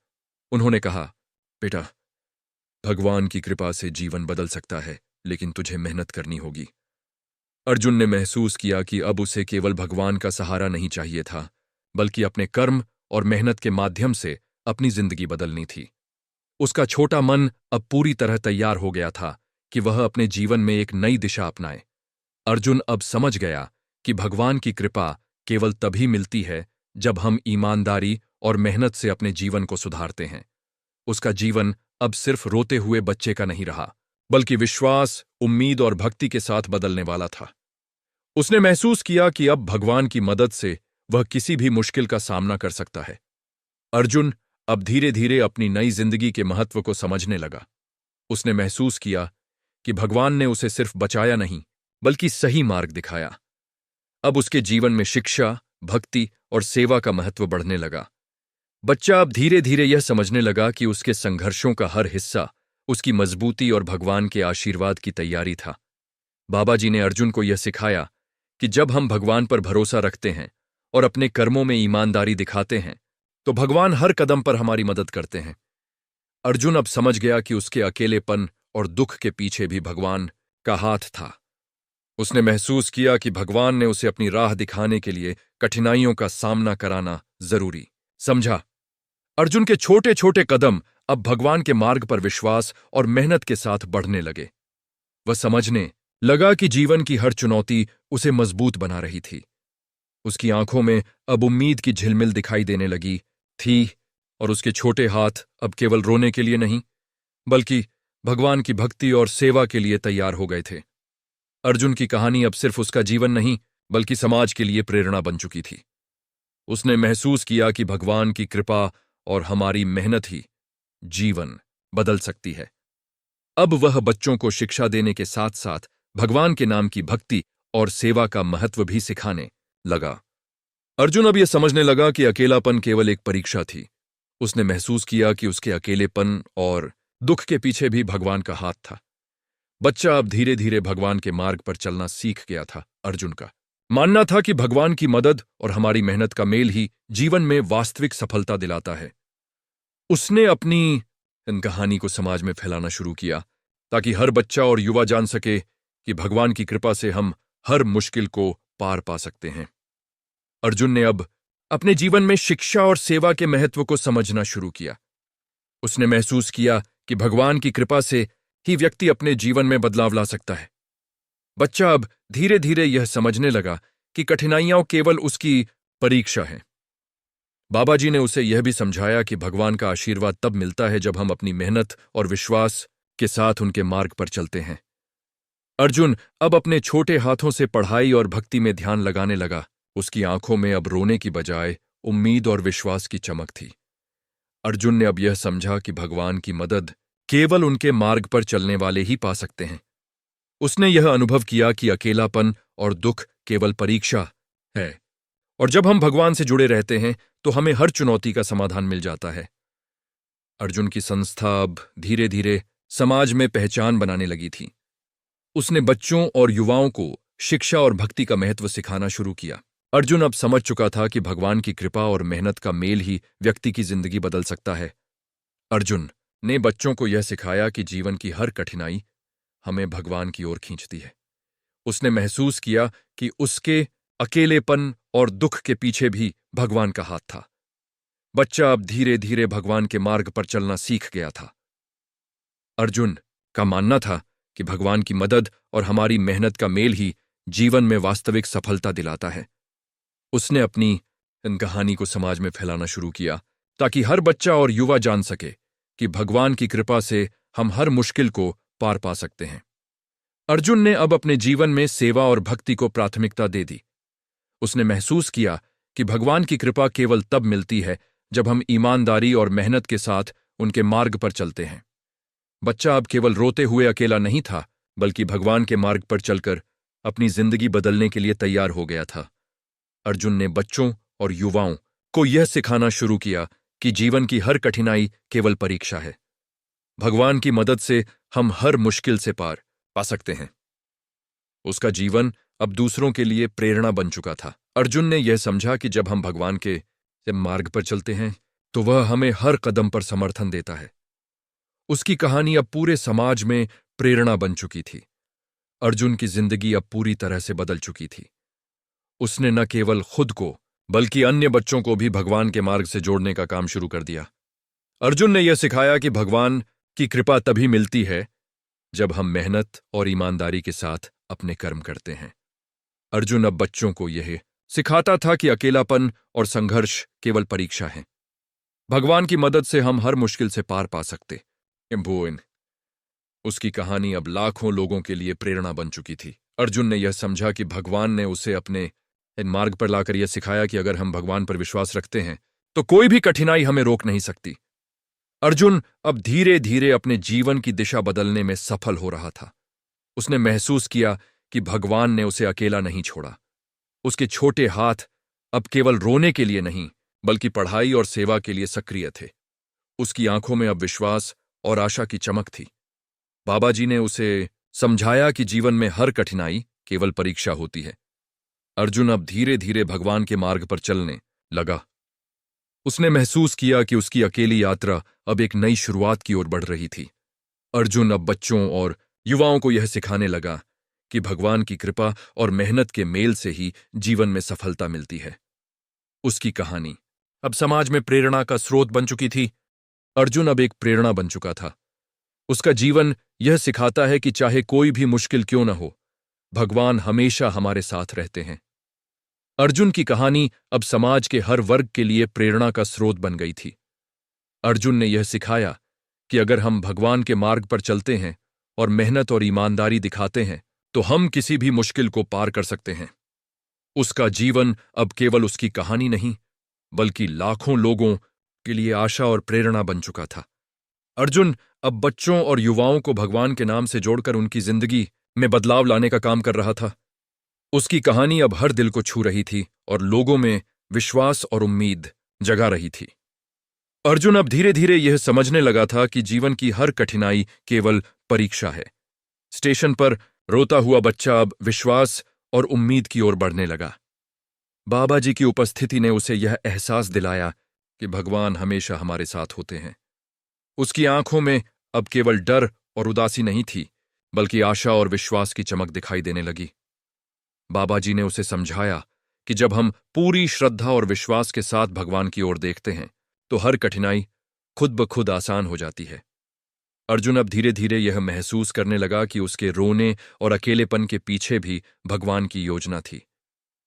उन्होंने कहा, बेटा, भगवान की कृपा से जीवन बदल सकता है लेकिन तुझे मेहनत करनी होगी। अर्जुन ने महसूस किया कि अब उसे केवल भगवान का सहारा नहीं चाहिए था बल्कि अपने कर्म और मेहनत के माध्यम से अपनी जिंदगी बदलनी थी। उसका छोटा मन अब पूरी तरह तैयार हो गया था कि वह अपने जीवन में एक नई दिशा अपनाए। अर्जुन अब समझ गया कि भगवान की कृपा केवल तभी मिलती है जब हम ईमानदारी और मेहनत से अपने जीवन को सुधारते हैं। उसका जीवन अब सिर्फ रोते हुए बच्चे का नहीं रहा बल्कि विश्वास, उम्मीद और भक्ति के साथ बदलने वाला था। उसने महसूस किया कि अब भगवान की मदद से वह किसी भी मुश्किल का सामना कर सकता है। अर्जुन अब धीरे धीरे अपनी नई जिंदगी के महत्व को समझने लगा। उसने महसूस किया कि भगवान ने उसे सिर्फ बचाया नहीं बल्कि सही मार्ग दिखाया। अब उसके जीवन में शिक्षा, भक्ति और सेवा का महत्व बढ़ने लगा। बच्चा अब धीरे धीरे यह समझने लगा कि उसके संघर्षों का हर हिस्सा उसकी मजबूती और भगवान के आशीर्वाद की तैयारी था। बाबा जी ने अर्जुन को यह सिखाया कि जब हम भगवान पर भरोसा रखते हैं और अपने कर्मों में ईमानदारी दिखाते हैं तो भगवान हर कदम पर हमारी मदद करते हैं। अर्जुन अब समझ गया कि उसके अकेलेपन और दुख के पीछे भी भगवान का हाथ था। उसने महसूस किया कि भगवान ने उसे अपनी राह दिखाने के लिए कठिनाइयों का सामना कराना जरूरी समझा। अर्जुन के छोटे छोटे कदम अब भगवान के मार्ग पर विश्वास और मेहनत के साथ बढ़ने लगे। वह समझने लगा कि जीवन की हर चुनौती उसे मजबूत बना रही थी। उसकी आंखों में अब उम्मीद की झिलमिल दिखाई देने लगी थी और उसके छोटे हाथ अब केवल रोने के लिए नहीं बल्कि भगवान की भक्ति और सेवा के लिए तैयार हो गए थे। अर्जुन की कहानी अब सिर्फ उसका जीवन नहीं बल्कि समाज के लिए प्रेरणा बन चुकी थी। उसने महसूस किया कि भगवान की कृपा और हमारी मेहनत ही जीवन बदल सकती है। अब वह बच्चों को शिक्षा देने के साथ साथ भगवान के नाम की भक्ति और सेवा का महत्व भी सिखाने लगा। अर्जुन अब यह समझने लगा कि अकेलापन केवल एक परीक्षा थी। उसने महसूस किया कि उसके अकेलेपन और दुख के पीछे भी भगवान का हाथ था। बच्चा अब धीरे धीरे भगवान के मार्ग पर चलना सीख गया था। अर्जुन का मानना था कि भगवान की मदद और हमारी मेहनत का मेल ही जीवन में वास्तविक सफलता दिलाता है। उसने अपनी इन कहानी को समाज में फैलाना शुरू किया ताकि हर बच्चा और युवा जान सके कि भगवान की कृपा से हम हर मुश्किल को पार पा सकते हैं। अर्जुन ने अब अपने जीवन में शिक्षा और सेवा के महत्व को समझना शुरू किया। उसने महसूस किया कि भगवान की कृपा से ही व्यक्ति अपने जीवन में बदलाव ला सकता है। बच्चा अब धीरे धीरे यह समझने लगा कि कठिनाइयां केवल उसकी परीक्षा हैं। बाबा जी ने उसे यह भी समझाया कि भगवान का आशीर्वाद तब मिलता है जब हम अपनी मेहनत और विश्वास के साथ उनके मार्ग पर चलते हैं। अर्जुन अब अपने छोटे हाथों से पढ़ाई और भक्ति में ध्यान लगाने लगा। उसकी आंखों में अब रोने की बजाय उम्मीद और विश्वास की चमक थी। अर्जुन ने अब यह समझा कि भगवान की मदद केवल उनके मार्ग पर चलने वाले ही पा सकते हैं। उसने यह अनुभव किया कि अकेलापन और दुख केवल परीक्षा है और जब हम भगवान से जुड़े रहते हैं तो हमें हर चुनौती का समाधान मिल जाता है। अर्जुन की संस्था अब धीरे धीरे समाज में पहचान बनाने लगी थी। उसने बच्चों और युवाओं को शिक्षा और भक्ति का महत्व सिखाना शुरू किया। अर्जुन अब समझ चुका था कि भगवान की कृपा और मेहनत का मेल ही व्यक्ति की जिंदगी बदल सकता है। अर्जुन ने बच्चों को यह सिखाया कि जीवन की हर कठिनाई हमें भगवान की ओर खींचती है। उसने महसूस किया कि उसके अकेलेपन और दुख के पीछे भी भगवान का हाथ था। बच्चा अब धीरे धीरे भगवान के मार्ग पर चलना सीख गया था। अर्जुन का मानना था कि भगवान की मदद और हमारी मेहनत का मेल ही जीवन में वास्तविक सफलता दिलाता है। उसने अपनी इन कहानी को समाज में फैलाना शुरू किया ताकि हर बच्चा और युवा जान सके कि भगवान की कृपा से हम हर मुश्किल को पार पा सकते हैं। अर्जुन ने अब अपने जीवन में सेवा और भक्ति को प्राथमिकता दे दी। उसने महसूस किया कि भगवान की कृपा केवल तब मिलती है जब हम ईमानदारी और मेहनत के साथ उनके मार्ग पर चलते हैं। बच्चा अब केवल रोते हुए अकेला नहीं था बल्कि भगवान के मार्ग पर चलकर अपनी जिंदगी बदलने के लिए तैयार हो गया था। अर्जुन ने बच्चों और युवाओं को यह सिखाना शुरू किया कि जीवन की हर कठिनाई केवल परीक्षा है। भगवान की मदद से हम हर मुश्किल से पार पा सकते हैं। उसका जीवन अब दूसरों के लिए प्रेरणा बन चुका था। अर्जुन ने यह समझा कि जब हम भगवान के मार्ग पर चलते हैं तो वह हमें हर कदम पर समर्थन देता है। उसकी कहानी अब पूरे समाज में प्रेरणा बन चुकी थी। अर्जुन की जिंदगी अब पूरी तरह से बदल चुकी थी। उसने न केवल खुद को बल्कि अन्य बच्चों को भी भगवान के मार्ग से जोड़ने का काम शुरू कर दिया। अर्जुन ने यह सिखाया कि भगवान की कृपा तभी मिलती है जब हम मेहनत और ईमानदारी के साथ अपने कर्म करते हैं। अर्जुन अब बच्चों को यह सिखाता था कि अकेलापन और संघर्ष केवल परीक्षा है। भगवान की मदद से हम हर मुश्किल से पार पा सकते हैं। उसकी कहानी अब लाखों लोगों के लिए प्रेरणा बन चुकी थी। अर्जुन ने यह समझा कि भगवान ने उसे अपने मार्ग पर लाकर यह सिखाया कि अगर हम भगवान पर विश्वास रखते हैं तो कोई भी कठिनाई हमें रोक नहीं सकती। अर्जुन अब धीरे धीरे अपने जीवन की दिशा बदलने में सफल हो रहा था। उसने महसूस किया कि भगवान ने उसे अकेला नहीं छोड़ा। उसके छोटे हाथ अब केवल रोने के लिए नहीं बल्कि पढ़ाई और सेवा के लिए सक्रिय थे। उसकी आंखों में अब विश्वास और आशा की चमक थी। बाबा जी ने उसे समझाया कि जीवन में हर कठिनाई केवल परीक्षा होती है। अर्जुन अब धीरे धीरे भगवान के मार्ग पर चलने लगा। उसने महसूस किया कि उसकी अकेली यात्रा अब एक नई शुरुआत की ओर बढ़ रही थी। अर्जुन अब बच्चों और युवाओं को यह सिखाने लगा कि भगवान की कृपा और मेहनत के मेल से ही जीवन में सफलता मिलती है। उसकी कहानी अब समाज में प्रेरणा का स्रोत बन चुकी थी। अर्जुन अब एक प्रेरणा बन चुका था। उसका जीवन यह सिखाता है कि चाहे कोई भी मुश्किल क्यों न हो, भगवान हमेशा हमारे साथ रहते हैं। अर्जुन की कहानी अब समाज के हर वर्ग के लिए प्रेरणा का स्रोत बन गई थी। अर्जुन ने यह सिखाया कि अगर हम भगवान के मार्ग पर चलते हैं और मेहनत और ईमानदारी दिखाते हैं, तो हम किसी भी मुश्किल को पार कर सकते हैं। उसका जीवन अब केवल उसकी कहानी नहीं, बल्कि लाखों लोगों के लिए आशा और प्रेरणा बन चुका था। अर्जुन अब बच्चों और युवाओं को भगवान के नाम से जोड़कर उनकी जिंदगी में बदलाव लाने का काम कर रहा था। उसकी कहानी अब हर दिल को छू रही थी और लोगों में विश्वास और उम्मीद जगा रही थी। अर्जुन अब धीरे धीरे यह समझने लगा था कि जीवन की हर कठिनाई केवल परीक्षा है। स्टेशन पर रोता हुआ बच्चा अब विश्वास और उम्मीद की ओर बढ़ने लगा। बाबा जी की उपस्थिति ने उसे यह एहसास दिलाया कि भगवान हमेशा हमारे साथ होते हैं। उसकी आंखों में अब केवल डर और उदासी नहीं थी, बल्कि आशा और विश्वास की चमक दिखाई देने लगी। बाबा जी ने उसे समझाया कि जब हम पूरी श्रद्धा और विश्वास के साथ भगवान की ओर देखते हैं, तो हर कठिनाई खुद ब खुद आसान हो जाती है। अर्जुन अब धीरे धीरे यह महसूस करने लगा कि उसके रोने और अकेलेपन के पीछे भी भगवान की योजना थी।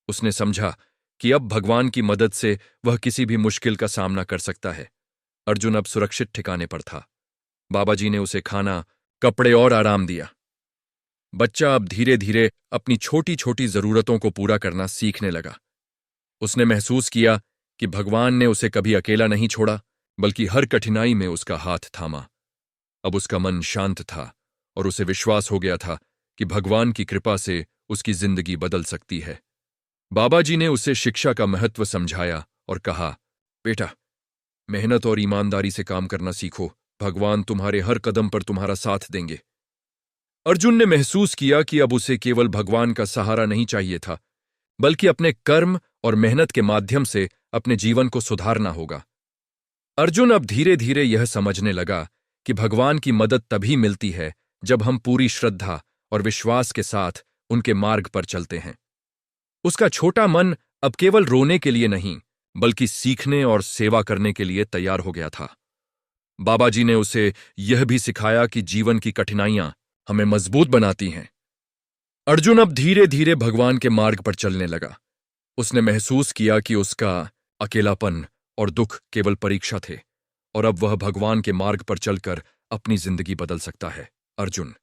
उसने समझा कि अब भगवान की मदद से वह किसी भी मुश्किल का सामना कर सकता है। अर्जुन अब सुरक्षित ठिकाने पर था। बाबा जी ने उसे खाना, कपड़े और आराम दिया। बच्चा अब धीरे धीरे अपनी छोटी छोटी जरूरतों को पूरा करना सीखने लगा। उसने महसूस किया कि भगवान ने उसे कभी अकेला नहीं छोड़ा, बल्कि हर कठिनाई में उसका हाथ थामा। अब उसका मन शांत था और उसे विश्वास हो गया था कि भगवान की कृपा से उसकी जिंदगी बदल सकती है। बाबा जी ने उसे शिक्षा का महत्व समझाया और कहा, बेटा, मेहनत और ईमानदारी से काम करना सीखो। भगवान तुम्हारे हर कदम पर तुम्हारा साथ देंगे। अर्जुन ने महसूस किया कि अब उसे केवल भगवान का सहारा नहीं चाहिए था, बल्कि अपने कर्म और मेहनत के माध्यम से अपने जीवन को सुधारना होगा। अर्जुन अब धीरे धीरे यह समझने लगा कि भगवान की मदद तभी मिलती है जब हम पूरी श्रद्धा और विश्वास के साथ उनके मार्ग पर चलते हैं। उसका छोटा मन अब केवल रोने के लिए नहीं, बल्कि सीखने और सेवा करने के लिए तैयार हो गया था। बाबा जी ने उसे यह भी सिखाया कि जीवन की कठिनाइयां हमें मजबूत बनाती हैं। अर्जुन अब धीरे धीरे भगवान के मार्ग पर चलने लगा। उसने महसूस किया कि उसका अकेलापन और दुख केवल परीक्षा थे, और अब वह भगवान के मार्ग पर चलकर अपनी जिंदगी बदल सकता है। अर्जुन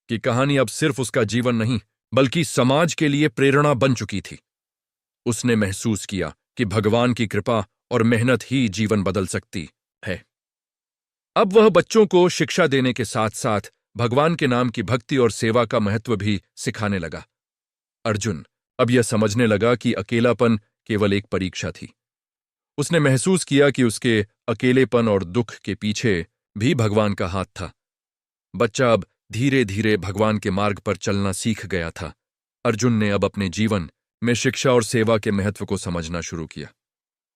की कहानी अब सिर्फ उसका जीवन नहीं, बल्कि समाज के लिए प्रेरणा बन चुकी थी। उसने महसूस किया कि भगवान की कृपा और मेहनत ही जीवन बदल सकती है। अब वह बच्चों को शिक्षा देने के साथ साथ भगवान के नाम की भक्ति और सेवा का महत्व भी सिखाने लगा। अर्जुन अब यह समझने लगा कि अकेलापन केवल एक परीक्षा थी। उसने महसूस किया कि उसके अकेलेपन और दुख के पीछे भी भगवान का हाथ था। बच्चा अब धीरे धीरे भगवान के मार्ग पर चलना सीख गया था। अर्जुन ने अब अपने जीवन में शिक्षा और सेवा के महत्व को समझना शुरू किया।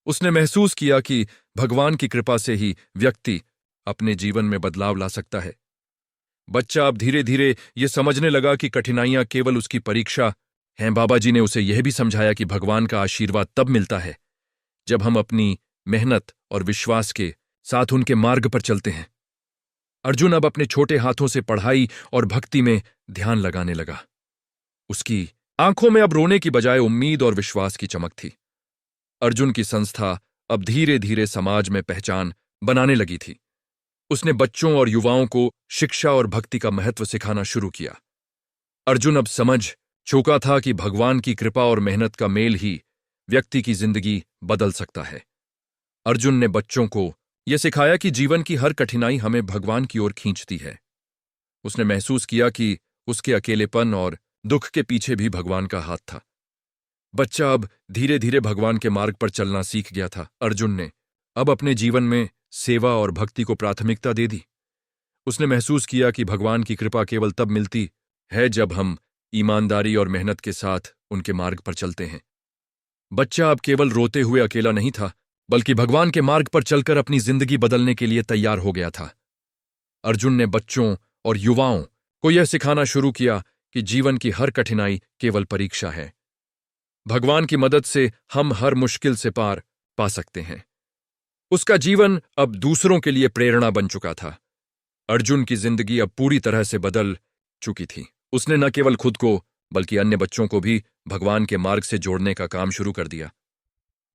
उसने महसूस किया कि भगवान की कृपा से ही व्यक्ति अपने जीवन में बदलाव ला सकता है। बच्चा अब धीरे धीरे यह समझने लगा कि कठिनाइयां केवल उसकी परीक्षा हैं। बाबा जी ने उसे यह भी समझाया कि भगवान का आशीर्वाद तब मिलता है जब हम अपनी मेहनत और विश्वास के साथ उनके मार्ग पर चलते हैं। अर्जुन अब अपने छोटे हाथों से पढ़ाई और भक्ति में ध्यान लगाने लगा। उसकी आंखों में अब रोने की बजाय उम्मीद और विश्वास की चमक थी। अर्जुन की संस्था अब धीरे धीरे समाज में पहचान बनाने लगी थी। उसने बच्चों और युवाओं को शिक्षा और भक्ति का महत्व सिखाना शुरू किया। अर्जुन अब समझ चुका था कि भगवान की कृपा और मेहनत का मेल ही व्यक्ति की जिंदगी बदल सकता है। अर्जुन ने बच्चों को यह सिखाया कि जीवन की हर कठिनाई हमें भगवान की ओर खींचती है। उसने महसूस किया कि उसके अकेलेपन और दुख के पीछे भी भगवान का हाथ था। बच्चा अब धीरे धीरे भगवान के मार्ग पर चलना सीख गया था। अर्जुन ने अब अपने जीवन में सेवा और भक्ति को प्राथमिकता दे दी। उसने महसूस किया कि भगवान की कृपा केवल तब मिलती है जब हम ईमानदारी और मेहनत के साथ उनके मार्ग पर चलते हैं। बच्चा अब केवल रोते हुए अकेला नहीं था, बल्कि भगवान के मार्ग पर चलकर अपनी जिंदगी बदलने के लिए तैयार हो गया था। अर्जुन ने बच्चों और युवाओं को यह सिखाना शुरू किया कि जीवन की हर कठिनाई केवल परीक्षा है। भगवान की मदद से हम हर मुश्किल से पार पा सकते हैं। उसका जीवन अब दूसरों के लिए प्रेरणा बन चुका था। अर्जुन की जिंदगी अब पूरी तरह से बदल चुकी थी। उसने न केवल खुद को बल्कि अन्य बच्चों को भी भगवान के मार्ग से जोड़ने का काम शुरू कर दिया।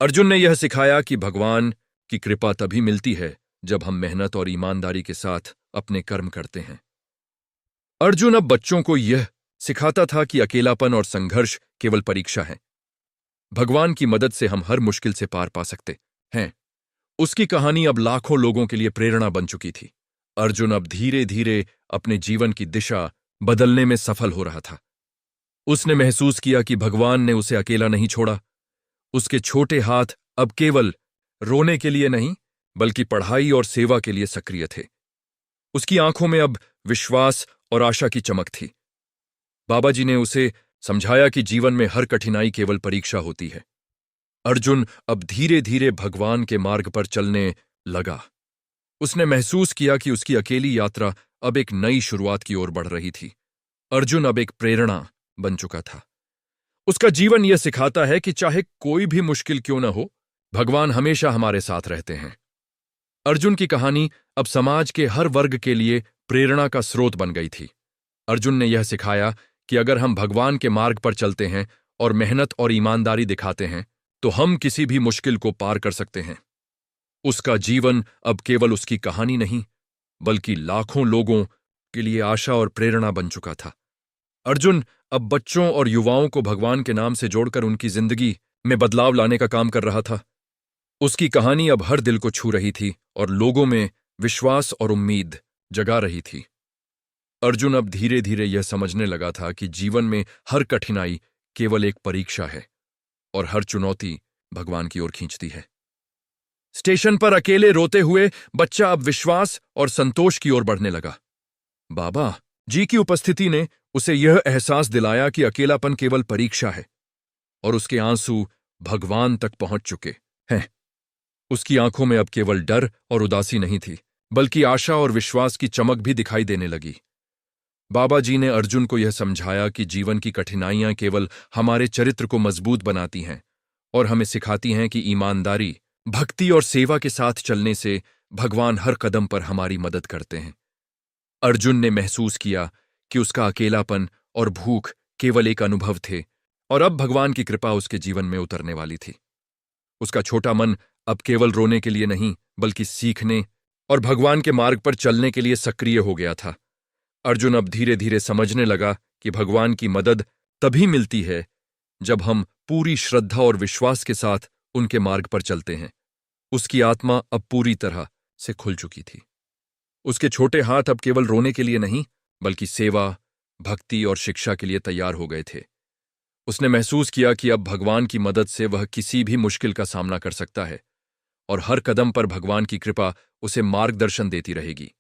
अर्जुन ने यह सिखाया कि भगवान की कृपा तभी मिलती है जब हम मेहनत और ईमानदारी के साथ अपने कर्म करते हैं। अर्जुन अब बच्चों को यह सिखाता था कि अकेलापन और संघर्ष केवल परीक्षा है। भगवान की मदद से हम हर मुश्किल से पार पा सकते हैं। उसकी कहानी अब लाखों लोगों के लिए प्रेरणा बन चुकी थी। अर्जुन अब धीरे धीरे अपने जीवन की दिशा बदलने में सफल हो रहा था। उसने महसूस किया कि भगवान ने उसे अकेला नहीं छोड़ा। उसके छोटे हाथ अब केवल रोने के लिए नहीं बल्कि पढ़ाई और सेवा के लिए सक्रिय थे। उसकी आंखों में अब विश्वास और आशा की चमक थी। बाबा जी ने उसे समझाया कि जीवन में हर कठिनाई केवल परीक्षा होती है। अर्जुन अब धीरे धीरे भगवान के मार्ग पर चलने लगा। उसने महसूस किया कि उसकी अकेली यात्रा अब एक नई शुरुआत की ओर बढ़ रही थी। अर्जुन अब एक प्रेरणा बन चुका था। उसका जीवन यह सिखाता है कि चाहे कोई भी मुश्किल क्यों न हो, भगवान हमेशा हमारे साथ रहते हैं। अर्जुन की कहानी अब समाज के हर वर्ग के लिए प्रेरणा का स्रोत बन गई थी। अर्जुन ने यह सिखाया कि अगर हम भगवान के मार्ग पर चलते हैं और मेहनत और ईमानदारी दिखाते हैं तो हम किसी भी मुश्किल को पार कर सकते हैं। उसका जीवन अब केवल उसकी कहानी नहीं बल्कि लाखों लोगों के लिए आशा और प्रेरणा बन चुका था। अर्जुन अब बच्चों और युवाओं को भगवान के नाम से जोड़कर उनकी जिंदगी में बदलाव लाने का काम कर रहा था। उसकी कहानी अब हर दिल को छू रही थी और लोगों में विश्वास और उम्मीद जगा रही थी। अर्जुन अब धीरे धीरे यह समझने लगा था कि जीवन में हर कठिनाई केवल एक परीक्षा है और हर चुनौती भगवान की ओर खींचती है। स्टेशन पर अकेले रोते हुए बच्चा अब विश्वास और संतोष की ओर बढ़ने लगा। बाबा जी की उपस्थिति ने उसे यह एहसास दिलाया कि अकेलापन केवल परीक्षा है और उसके आंसू भगवान तक पहुंच चुके हैं। उसकी आंखों में अब केवल डर और उदासी नहीं थी बल्कि आशा और विश्वास की चमक भी दिखाई देने लगी। बाबा जी ने अर्जुन को यह समझाया कि जीवन की कठिनाइयां केवल हमारे चरित्र को मजबूत बनाती हैं और हमें सिखाती हैं कि ईमानदारी, भक्ति और सेवा के साथ चलने से भगवान हर कदम पर हमारी मदद करते हैं। अर्जुन ने महसूस किया कि उसका अकेलापन और भूख केवल एक अनुभव थे और अब भगवान की कृपा उसके जीवन में उतरने वाली थी। उसका छोटा मन अब केवल रोने के लिए नहीं बल्कि सीखने और भगवान के मार्ग पर चलने के लिए सक्रिय हो गया था। अर्जुन अब धीरे धीरे समझने लगा कि भगवान की मदद तभी मिलती है जब हम पूरी श्रद्धा और विश्वास के साथ उनके मार्ग पर चलते हैं। उसकी आत्मा अब पूरी तरह से खुल चुकी थी। उसके छोटे हाथ अब केवल रोने के लिए नहीं बल्कि सेवा, भक्ति और शिक्षा के लिए तैयार हो गए थे। उसने महसूस किया कि अब भगवान की मदद से वह किसी भी मुश्किल का सामना कर सकता है और हर कदम पर भगवान की कृपा उसे मार्गदर्शन देती रहेगी।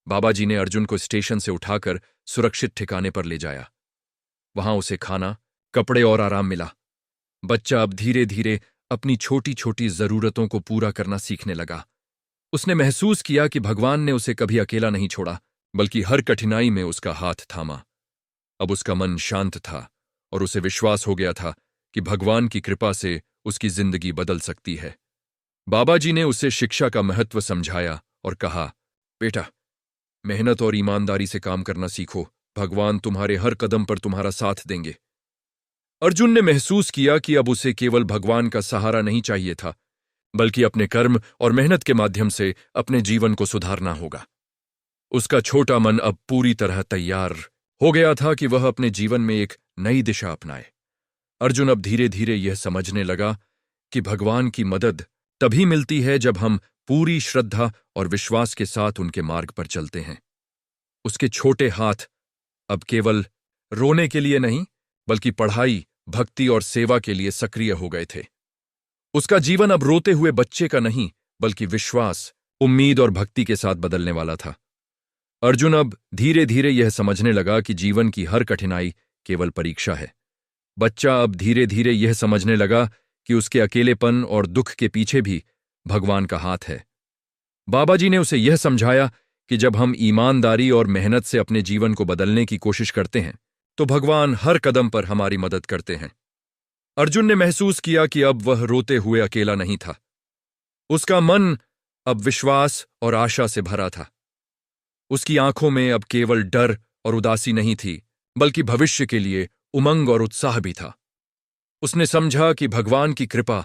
बाबा जी ने अर्जुन को स्टेशन से उठाकर सुरक्षित ठिकाने पर ले जाया। वहां उसे खाना, कपड़े और आराम मिला। बच्चा अब धीरे धीरे अपनी छोटी छोटी जरूरतों को पूरा करना सीखने लगा। उसने महसूस किया कि भगवान ने उसे कभी अकेला नहीं छोड़ा बल्कि हर कठिनाई में उसका हाथ थामा। अब उसका मन शांत था और उसे विश्वास हो गया था कि भगवान की कृपा से उसकी जिंदगी बदल सकती है। बाबा जी ने उसे शिक्षा का महत्व समझाया और कहा, बेटा, मेहनत और ईमानदारी से काम करना सीखो। भगवान तुम्हारे हर कदम पर तुम्हारा साथ देंगे। अर्जुन ने महसूस किया कि अब उसे केवल भगवान का सहारा नहीं चाहिए था बल्कि अपने कर्म और मेहनत के माध्यम से अपने जीवन को सुधारना होगा। उसका छोटा मन अब पूरी तरह तैयार हो गया था कि वह अपने जीवन में एक नई दिशा अपनाए। अर्जुन अब धीरे धीरे यह समझने लगा कि भगवान की मदद तभी मिलती है जब हम पूरी श्रद्धा और विश्वास के साथ उनके मार्ग पर चलते हैं। उसके छोटे हाथ अब केवल रोने के लिए नहीं बल्कि पढ़ाई, भक्ति और सेवा के लिए सक्रिय हो गए थे। उसका जीवन अब रोते हुए बच्चे का नहीं बल्कि विश्वास, उम्मीद और भक्ति के साथ बदलने वाला था। अर्जुन अब धीरे धीरे यह समझने लगा कि जीवन की हर कठिनाई केवल परीक्षा है। बच्चा अब धीरे धीरे यह समझने लगा कि उसके अकेलेपन और दुख के पीछे भी भगवान का हाथ है। बाबा जी ने उसे यह समझाया कि जब हम ईमानदारी और मेहनत से अपने जीवन को बदलने की कोशिश करते हैं तो भगवान हर कदम पर हमारी मदद करते हैं। अर्जुन ने महसूस किया कि अब वह रोते हुए अकेला नहीं था। उसका मन अब विश्वास और आशा से भरा था। उसकी आंखों में अब केवल डर और उदासी नहीं थी, बल्कि भविष्य के लिए उमंग और उत्साह भी था। उसने समझा कि भगवान की कृपा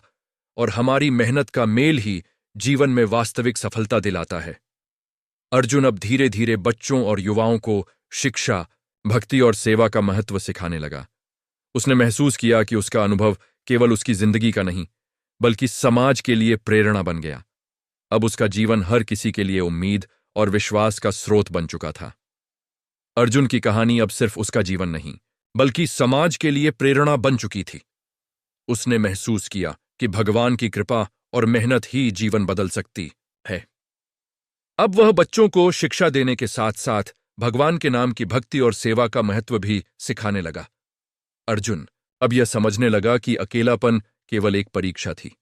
और हमारी मेहनत का मेल ही जीवन में वास्तविक सफलता दिलाता है। अर्जुन अब धीरे धीरे बच्चों और युवाओं को शिक्षा, भक्ति और सेवा का महत्व सिखाने लगा। उसने महसूस किया कि उसका अनुभव केवल उसकी जिंदगी का नहीं, बल्कि समाज के लिए प्रेरणा बन गया। अब उसका जीवन हर किसी के लिए उम्मीद और विश्वास का स्रोत बन चुका था। अर्जुन की कहानी अब सिर्फ उसका जीवन नहीं, बल्कि समाज के लिए प्रेरणा बन चुकी थी। उसने महसूस किया कि भगवान की कृपा और मेहनत ही जीवन बदल सकती है। अब वह बच्चों को शिक्षा देने के साथ साथ भगवान के नाम की भक्ति और सेवा का महत्व भी सिखाने लगा। अर्जुन अब यह समझने लगा कि अकेलापन केवल एक परीक्षा थी।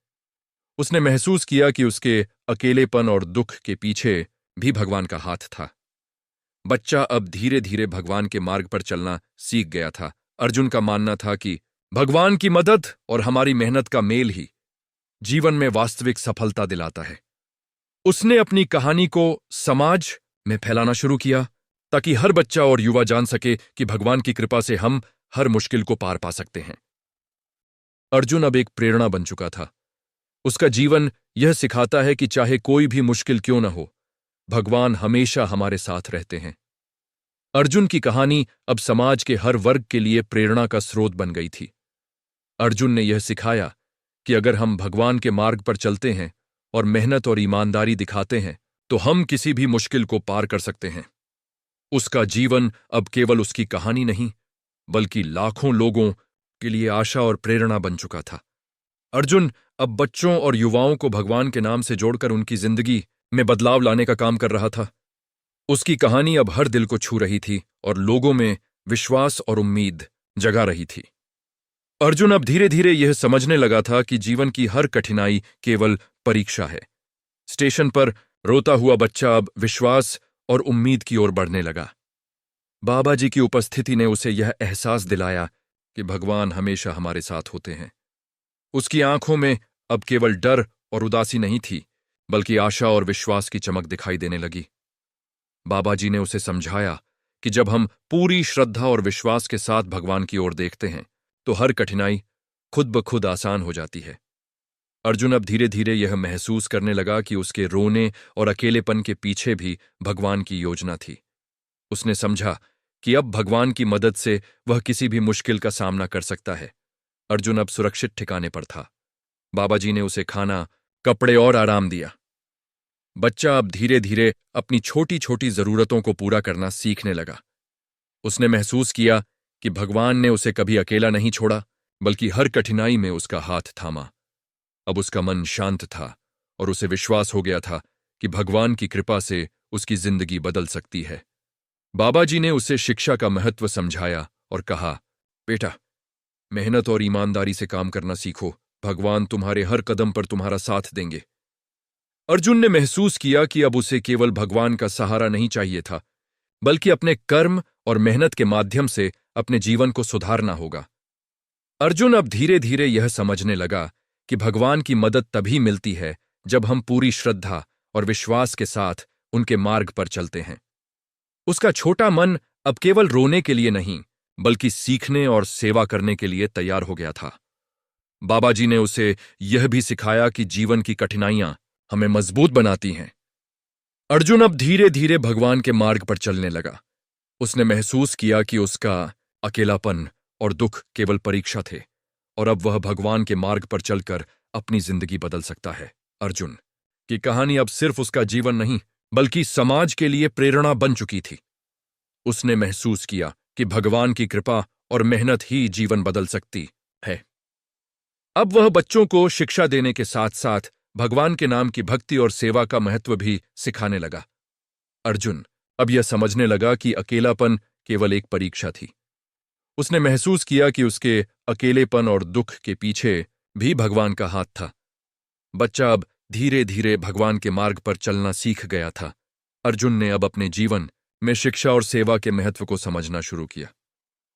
उसने महसूस किया कि उसके अकेलेपन और दुख के पीछे भी भगवान का हाथ था। बच्चा अब धीरे धीरे भगवान के मार्ग पर चलना सीख गया था। अर्जुन का मानना था कि भगवान की मदद और हमारी मेहनत का मेल ही जीवन में वास्तविक सफलता दिलाता है। उसने अपनी कहानी को समाज में फैलाना शुरू किया, ताकि हर बच्चा और युवा जान सके कि भगवान की कृपा से हम हर मुश्किल को पार पा सकते हैं। अर्जुन अब एक प्रेरणा बन चुका था। उसका जीवन यह सिखाता है कि चाहे कोई भी मुश्किल क्यों न हो, भगवान हमेशा हमारे साथ रहते हैं। अर्जुन की कहानी अब समाज के हर वर्ग के लिए प्रेरणा का स्रोत बन गई थी। अर्जुन ने यह सिखाया कि अगर हम भगवान के मार्ग पर चलते हैं और मेहनत और ईमानदारी दिखाते हैं, तो हम किसी भी मुश्किल को पार कर सकते हैं। उसका जीवन अब केवल उसकी कहानी नहीं, बल्कि लाखों लोगों के लिए आशा और प्रेरणा बन चुका था। अर्जुन अब बच्चों और युवाओं को भगवान के नाम से जोड़कर उनकी जिंदगी में बदलाव लाने का काम कर रहा था। उसकी कहानी अब हर दिल को छू रही थी और लोगों में विश्वास और उम्मीद जगा रही थी। अर्जुन अब धीरे धीरे यह समझने लगा था कि जीवन की हर कठिनाई केवल परीक्षा है। स्टेशन पर रोता हुआ बच्चा अब विश्वास और उम्मीद की ओर बढ़ने लगा। बाबा जी की उपस्थिति ने उसे यह एहसास दिलाया कि भगवान हमेशा हमारे साथ होते हैं। उसकी आंखों में अब केवल डर और उदासी नहीं थी, बल्कि आशा और विश्वास की चमक दिखाई देने लगी। बाबा जी ने उसे समझाया कि जब हम पूरी श्रद्धा और विश्वास के साथ भगवान की ओर देखते हैं, तो हर कठिनाई खुद ब खुद आसान हो जाती है। अर्जुन अब धीरे धीरे यह महसूस करने लगा कि उसके रोने और अकेलेपन के पीछे भी भगवान की योजना थी। उसने समझा कि अब भगवान की मदद से वह किसी भी मुश्किल का सामना कर सकता है। अर्जुन अब सुरक्षित ठिकाने पर था। बाबा जी ने उसे खाना, कपड़े और आराम दिया। बच्चा अब धीरे धीरे अपनी छोटी छोटी जरूरतों को पूरा करना सीखने लगा। उसने महसूस किया कि भगवान ने उसे कभी अकेला नहीं छोड़ा, बल्कि हर कठिनाई में उसका हाथ थामा। अब उसका मन शांत था और उसे विश्वास हो गया था कि भगवान की कृपा से उसकी जिंदगी बदल सकती है। बाबा जी ने उसे शिक्षा का महत्व समझाया और कहा, बेटा, मेहनत और ईमानदारी से काम करना सीखो। भगवान तुम्हारे हर कदम पर तुम्हारा साथ देंगे। अर्जुन ने महसूस किया कि अब उसे केवल भगवान का सहारा नहीं चाहिए था, बल्कि अपने कर्म और मेहनत के माध्यम से अपने जीवन को सुधारना होगा। अर्जुन अब धीरे धीरे यह समझने लगा कि भगवान की मदद तभी मिलती है जब हम पूरी श्रद्धा और विश्वास के साथ उनके मार्ग पर चलते हैं। उसका छोटा मन अब केवल रोने के लिए नहीं, बल्कि सीखने और सेवा करने के लिए तैयार हो गया था। बाबा जी ने उसे यह भी सिखाया कि जीवन की कठिनाइयां हमें मजबूत बनाती हैं। अर्जुन अब धीरे धीरे भगवान के मार्ग पर चलने लगा। उसने महसूस किया कि उसका अकेलापन और दुख केवल परीक्षा थे, और अब वह भगवान के मार्ग पर चलकर अपनी जिंदगी बदल सकता है। अर्जुन की कहानी अब सिर्फ उसका जीवन नहीं, बल्कि समाज के लिए प्रेरणा बन चुकी थी। उसने महसूस किया कि भगवान की कृपा और मेहनत ही जीवन बदल सकती है। अब वह बच्चों को शिक्षा देने के साथ साथ भगवान के नाम की भक्ति और सेवा का महत्व भी सिखाने लगा। अर्जुन अब यह समझने लगा कि अकेलापन केवल एक परीक्षा थी। उसने महसूस किया कि उसके अकेलेपन और दुख के पीछे भी भगवान का हाथ था। बच्चा अब धीरे धीरे भगवान के मार्ग पर चलना सीख गया था। अर्जुन ने अब अपने जीवन में शिक्षा और सेवा के महत्व को समझना शुरू किया।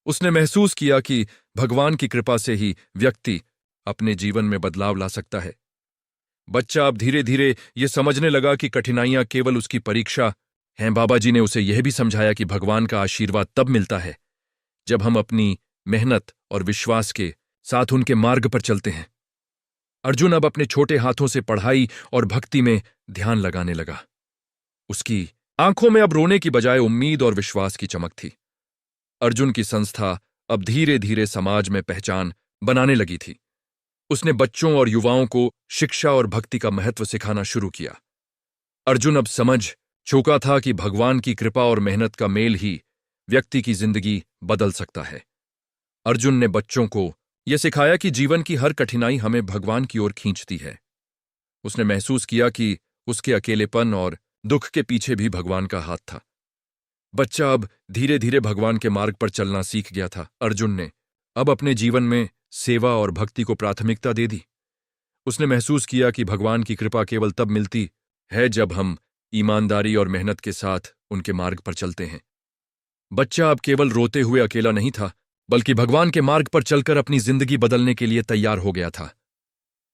उसने महसूस किया कि भगवान की कृपा से ही व्यक्ति अपने जीवन में बदलाव ला सकता है। बच्चा अब धीरे धीरे यह समझने लगा कि कठिनाइयां केवल उसकी परीक्षा हैं बाबा जी ने उसे यह भी समझाया कि भगवान का आशीर्वाद तब मिलता है जब हम अपनी मेहनत और विश्वास के साथ उनके मार्ग पर चलते हैं। अर्जुन अब अपने छोटे हाथों से पढ़ाई और भक्ति में ध्यान लगाने लगा। उसकी आंखों में अब रोने की बजाय उम्मीद और विश्वास की चमक थी। अर्जुन की संस्था अब धीरे धीरे समाज में पहचान बनाने लगी थी। उसने बच्चों और युवाओं को शिक्षा और भक्ति का महत्व सिखाना शुरू किया। अर्जुन अब समझ चुका था कि भगवान की कृपा और मेहनत का मेल ही व्यक्ति की जिंदगी बदल सकता है। अर्जुन ने बच्चों को यह सिखाया कि जीवन की हर कठिनाई हमें भगवान की ओर खींचती है। उसने महसूस किया कि उसके अकेलेपन और दुख के पीछे भी भगवान का हाथ था। बच्चा अब धीरे धीरे भगवान के मार्ग पर चलना सीख गया था। अर्जुन ने अब अपने जीवन में सेवा और भक्ति को प्राथमिकता दे दी। उसने महसूस किया कि भगवान की कृपा केवल तब मिलती है जब हम ईमानदारी और मेहनत के साथ उनके मार्ग पर चलते हैं। बच्चा अब केवल रोते हुए अकेला नहीं था, बल्कि भगवान के मार्ग पर चलकर अपनी जिंदगी बदलने के लिए तैयार हो गया था।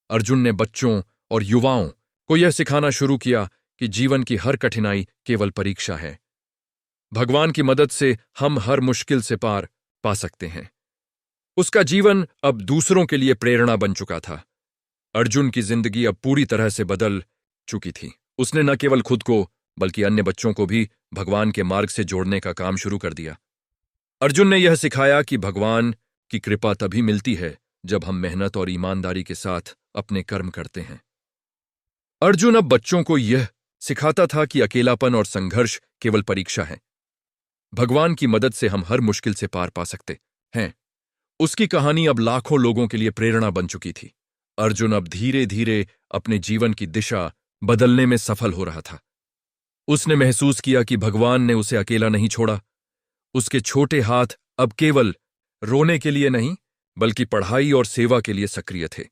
अर्जुन ने बच्चों और युवाओं को यह सिखाना शुरू किया कि जीवन की हर कठिनाई केवल परीक्षा है। भगवान की मदद से हम हर मुश्किल से पार पा सकते हैं। उसका जीवन अब दूसरों के लिए प्रेरणा बन चुका था। अर्जुन की जिंदगी अब पूरी तरह से बदल चुकी थी। उसने न केवल खुद को बल्कि अन्य बच्चों को भी भगवान के मार्ग से जोड़ने का काम शुरू कर दिया। अर्जुन ने यह सिखाया कि भगवान की कृपा तभी मिलती है जब हम मेहनत और ईमानदारी के साथ अपने कर्म करते हैं। अर्जुन अब बच्चों को यह सिखाता था कि अकेलापन और संघर्ष केवल परीक्षा है। भगवान की मदद से हम हर मुश्किल से पार पा सकते हैं। उसकी कहानी अब लाखों लोगों के लिए प्रेरणा बन चुकी थी। अर्जुन अब धीरे धीरे अपने जीवन की दिशा बदलने में सफल हो रहा था। उसने महसूस किया कि भगवान ने उसे अकेला नहीं छोड़ा। उसके छोटे हाथ अब केवल रोने के लिए नहीं, बल्कि पढ़ाई और सेवा के लिए सक्रिय थे।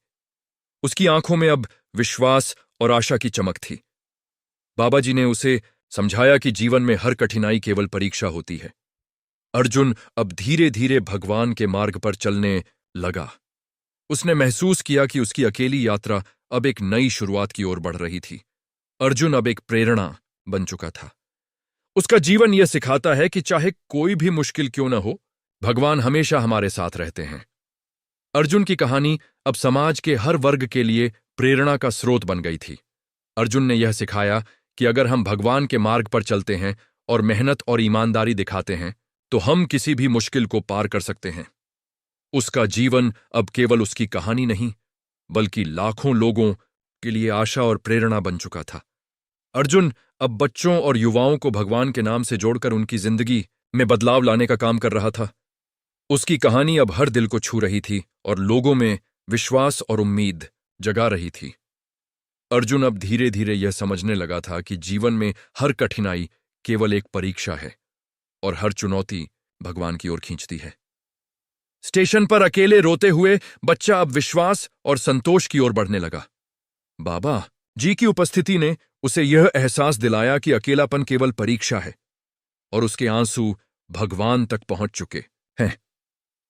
उसकी आंखों में अब विश्वास और आशा की चमक थी। बाबा जी ने उसे समझाया कि जीवन में हर कठिनाई केवल परीक्षा होती है। अर्जुन अब धीरे धीरे भगवान के मार्ग पर चलने लगा। उसने महसूस किया कि उसकी अकेली यात्रा अब एक नई शुरुआत की ओर बढ़ रही थी। अर्जुन अब एक प्रेरणा बन चुका था। उसका जीवन यह सिखाता है कि चाहे कोई भी मुश्किल क्यों न हो, भगवान हमेशा हमारे साथ रहते हैं। अर्जुन की कहानी अब समाज के हर वर्ग के लिए प्रेरणा का स्रोत बन गई थी। अर्जुन ने यह सिखाया कि अगर हम भगवान के मार्ग पर चलते हैं और मेहनत और ईमानदारी दिखाते हैं, तो हम किसी भी मुश्किल को पार कर सकते हैं। उसका जीवन अब केवल उसकी कहानी नहीं, बल्कि लाखों लोगों के लिए आशा और प्रेरणा बन चुका था। अर्जुन अब बच्चों और युवाओं को भगवान के नाम से जोड़कर उनकी जिंदगी में बदलाव लाने का काम कर रहा था। उसकी कहानी अब हर दिल को छू रही थी और लोगों में विश्वास और उम्मीद जगा रही थी। अर्जुन अब धीरे धीरे यह समझने लगा था कि जीवन में हर कठिनाई केवल एक परीक्षा है और हर चुनौती भगवान की ओर खींचती है। स्टेशन पर अकेले रोते हुए बच्चा अब विश्वास और संतोष की ओर बढ़ने लगा। बाबा जी की उपस्थिति ने उसे यह एहसास दिलाया कि अकेलापन केवल परीक्षा है और उसके आंसू भगवान तक पहुंच चुके हैं।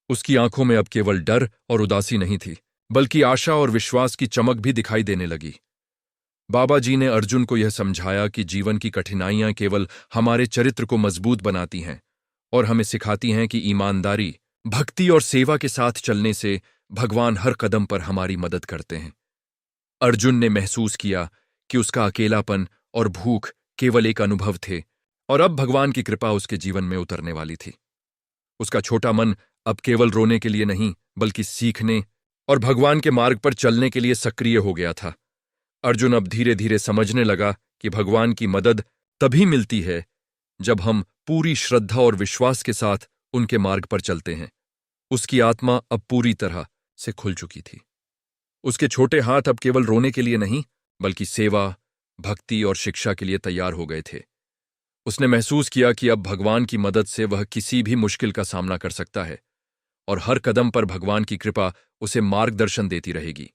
उसकी आंखों में अब केवल डर और उदासी नहीं थी, बल्कि आशा और विश्वास की चमक भी दिखाई देने लगी। बाबा जी ने अर्जुन को यह समझाया कि जीवन की कठिनाइयां केवल हमारे चरित्र को मजबूत बनाती हैं और हमें सिखाती हैं कि ईमानदारी, भक्ति और सेवा के साथ चलने से भगवान हर कदम पर हमारी मदद करते हैं। अर्जुन ने महसूस किया कि उसका अकेलापन और भूख केवल एक अनुभव थे और अब भगवान की कृपा उसके जीवन में उतरने वाली थी। उसका छोटा मन अब केवल रोने के लिए नहीं, बल्कि सीखने और भगवान के मार्ग पर चलने के लिए सक्रिय हो गया था। अर्जुन अब धीरे धीरे समझने लगा कि भगवान की मदद तभी मिलती है जब हम पूरी श्रद्धा और विश्वास के साथ उनके मार्ग पर चलते हैं। उसकी आत्मा अब पूरी तरह से खुल चुकी थी। उसके छोटे हाथ अब केवल रोने के लिए नहीं, बल्कि सेवा, भक्ति और शिक्षा के लिए तैयार हो गए थे। उसने महसूस किया कि अब भगवान की मदद से वह किसी भी मुश्किल का सामना कर सकता है और हर कदम पर भगवान की कृपा उसे मार्गदर्शन देती रहेगी।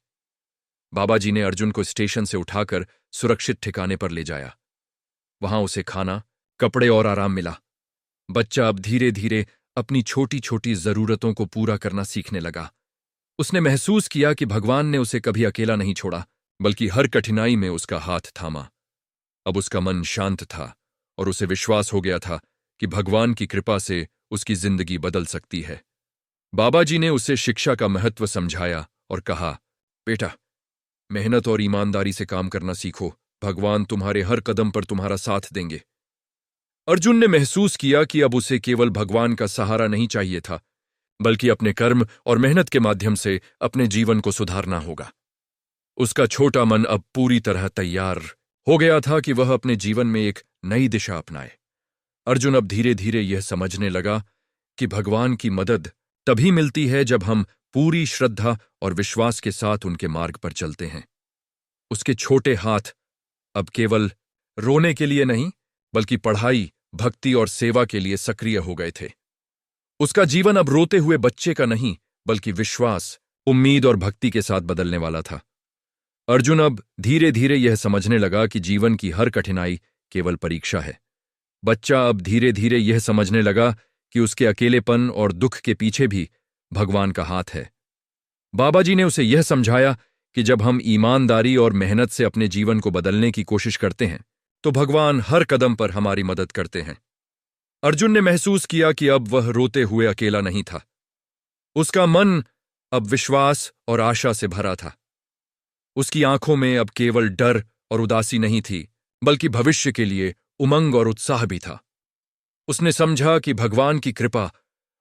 बाबा जी ने अर्जुन को स्टेशन से उठाकर सुरक्षित ठिकाने पर ले जाया। वहां उसे खाना, कपड़े और आराम मिला। बच्चा अब धीरे धीरे अपनी छोटी छोटी जरूरतों को पूरा करना सीखने लगा। उसने महसूस किया कि भगवान ने उसे कभी अकेला नहीं छोड़ा, बल्कि हर कठिनाई में उसका हाथ थामा। अब उसका मन शांत था और उसे विश्वास हो गया था कि भगवान की कृपा से उसकी जिंदगी बदल सकती है। बाबा जी ने उसे शिक्षा का महत्व समझाया और कहा, बेटा, मेहनत और ईमानदारी से काम करना सीखो, भगवान तुम्हारे हर कदम पर तुम्हारा साथ देंगे। अर्जुन ने महसूस किया कि अब उसे केवल भगवान का सहारा नहीं चाहिए था, बल्कि अपने कर्म और मेहनत के माध्यम से अपने जीवन को सुधारना होगा। उसका छोटा मन अब पूरी तरह तैयार हो गया था कि वह अपने जीवन में एक नई दिशा अपनाए। अर्जुन अब धीरे धीरे यह समझने लगा कि भगवान की मदद तभी मिलती है जब हम पूरी श्रद्धा और विश्वास के साथ उनके मार्ग पर चलते हैं। उसके छोटे हाथ अब केवल रोने के लिए नहीं, बल्कि पढ़ाई, भक्ति और सेवा के लिए सक्रिय हो गए थे। उसका जीवन अब रोते हुए बच्चे का नहीं, बल्कि विश्वास, उम्मीद और भक्ति के साथ बदलने वाला था। अर्जुन अब धीरे धीरे यह समझने लगा कि जीवन की हर कठिनाई केवल परीक्षा है। बच्चा अब धीरे धीरे यह समझने लगा कि उसके अकेलेपन और दुख के पीछे भी भगवान का हाथ है। बाबा जी ने उसे यह समझाया कि जब हम ईमानदारी और मेहनत से अपने जीवन को बदलने की कोशिश करते हैं, तो भगवान हर कदम पर हमारी मदद करते हैं। अर्जुन ने महसूस किया कि अब वह रोते हुए अकेला नहीं था। उसका मन अब विश्वास और आशा से भरा था। उसकी आंखों में अब केवल डर और उदासी नहीं थी, बल्कि भविष्य के लिए उमंग और उत्साह भी था। उसने समझा कि भगवान की कृपा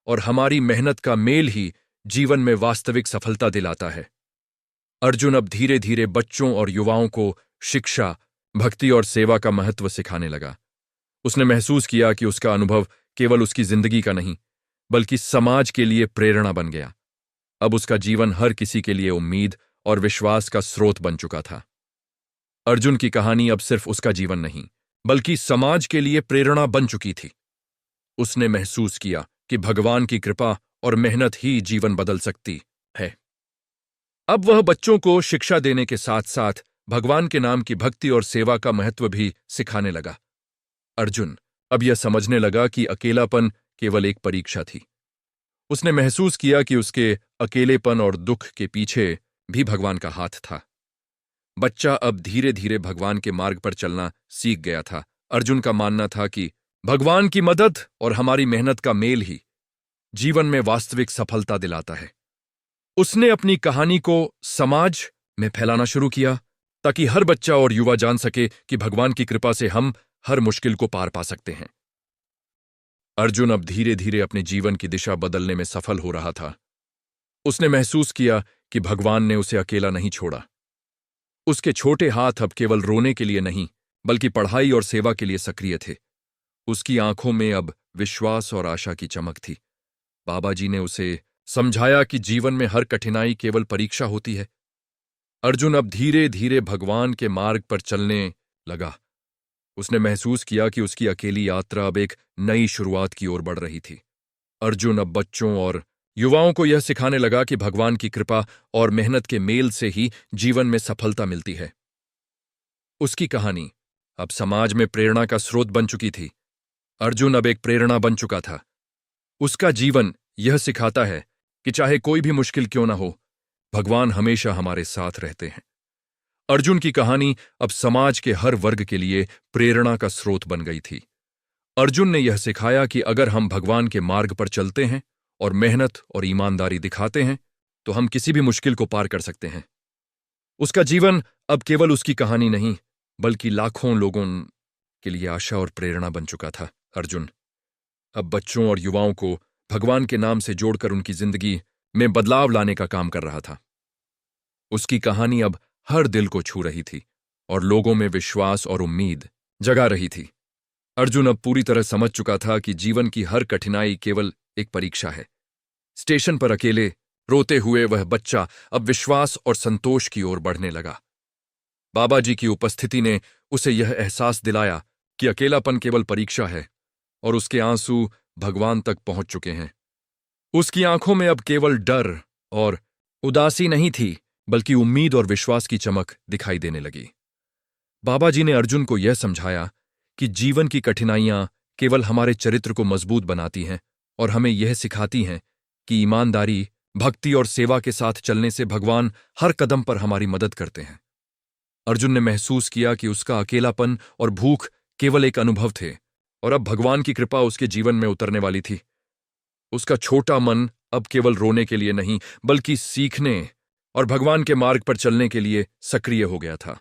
और हमारी मेहनत का मेल ही जीवन में वास्तविक सफलता दिलाता है। अर्जुन अब धीरे धीरे बच्चों और युवाओं को शिक्षा, भक्ति और सेवा का महत्व सिखाने लगा। उसने महसूस किया कि उसका अनुभव केवल उसकी जिंदगी का नहीं, बल्कि समाज के लिए प्रेरणा बन गया। अब उसका जीवन हर किसी के लिए उम्मीद और विश्वास का स्रोत बन चुका था। अर्जुन की कहानी अब सिर्फ उसका जीवन नहीं, बल्कि समाज के लिए प्रेरणा बन चुकी थी। उसने महसूस किया कि भगवान की कृपा और मेहनत ही जीवन बदल सकती है। अब वह बच्चों को शिक्षा देने के साथ साथ भगवान के नाम की भक्ति और सेवा का महत्व भी सिखाने लगा। अर्जुन अब यह समझने लगा कि अकेलापन केवल एक परीक्षा थी। उसने महसूस किया कि उसके अकेलेपन और दुख के पीछे भी भगवान का हाथ था। बच्चा अब धीरे धीरे भगवान के मार्ग पर चलना सीख गया था। अर्जुन का मानना था कि भगवान की मदद और हमारी मेहनत का मेल ही जीवन में वास्तविक सफलता दिलाता है। उसने अपनी कहानी को समाज में फैलाना शुरू किया, ताकि हर बच्चा और युवा जान सके कि भगवान की कृपा से हम हर मुश्किल को पार पा सकते हैं। अर्जुन अब धीरे धीरे अपने जीवन की दिशा बदलने में सफल हो रहा था। उसने महसूस किया कि भगवान ने उसे अकेला नहीं छोड़ा। उसके छोटे हाथ अब केवल रोने के लिए नहीं, बल्कि पढ़ाई और सेवा के लिए सक्रिय थे। उसकी आंखों में अब विश्वास और आशा की चमक थी। बाबा जी ने उसे समझाया कि जीवन में हर कठिनाई केवल परीक्षा होती है। अर्जुन अब धीरे धीरे भगवान के मार्ग पर चलने लगा। उसने महसूस किया कि उसकी अकेली यात्रा अब एक नई शुरुआत की ओर बढ़ रही थी। अर्जुन अब बच्चों और युवाओं को यह सिखाने लगा कि भगवान की कृपा और मेहनत के मेल से ही जीवन में सफलता मिलती है। उसकी कहानी अब समाज में प्रेरणा का स्रोत बन चुकी थी। अर्जुन अब एक प्रेरणा बन चुका था। उसका जीवन यह सिखाता है कि चाहे कोई भी मुश्किल क्यों ना हो, भगवान हमेशा हमारे साथ रहते हैं। अर्जुन की कहानी अब समाज के हर वर्ग के लिए प्रेरणा का स्रोत बन गई थी। अर्जुन ने यह सिखाया कि अगर हम भगवान के मार्ग पर चलते हैं और मेहनत और ईमानदारी दिखाते हैं, तो हम किसी भी मुश्किल को पार कर सकते हैं। उसका जीवन अब केवल उसकी कहानी नहीं, बल्कि लाखों लोगों के लिए आशा और प्रेरणा बन चुका था। अर्जुन अब बच्चों और युवाओं को भगवान के नाम से जोड़कर उनकी जिंदगी में बदलाव लाने का काम कर रहा था। उसकी कहानी अब हर दिल को छू रही थी और लोगों में विश्वास और उम्मीद जगा रही थी। अर्जुन अब पूरी तरह समझ चुका था कि जीवन की हर कठिनाई केवल एक परीक्षा है। स्टेशन पर अकेले रोते हुए वह बच्चा अब विश्वास और संतोष की ओर बढ़ने लगा। बाबा जी की उपस्थिति ने उसे यह एहसास दिलाया कि अकेलापन केवल परीक्षा है और उसके आंसू भगवान तक पहुंच चुके हैं। उसकी आंखों में अब केवल डर और उदासी नहीं थी, बल्कि उम्मीद और विश्वास की चमक दिखाई देने लगी। बाबा जी ने अर्जुन को यह समझाया कि जीवन की कठिनाइयां केवल हमारे चरित्र को मजबूत बनाती हैं और हमें यह सिखाती हैं कि ईमानदारी, भक्ति और सेवा के साथ चलने से भगवान हर कदम पर हमारी मदद करते हैं। अर्जुन ने महसूस किया कि उसका अकेलापन और भूख केवल एक अनुभव थे, और अब भगवान की कृपा उसके जीवन में उतरने वाली थी। उसका छोटा मन अब केवल रोने के लिए नहीं, बल्कि सीखने और भगवान के मार्ग पर चलने के लिए सक्रिय हो गया था।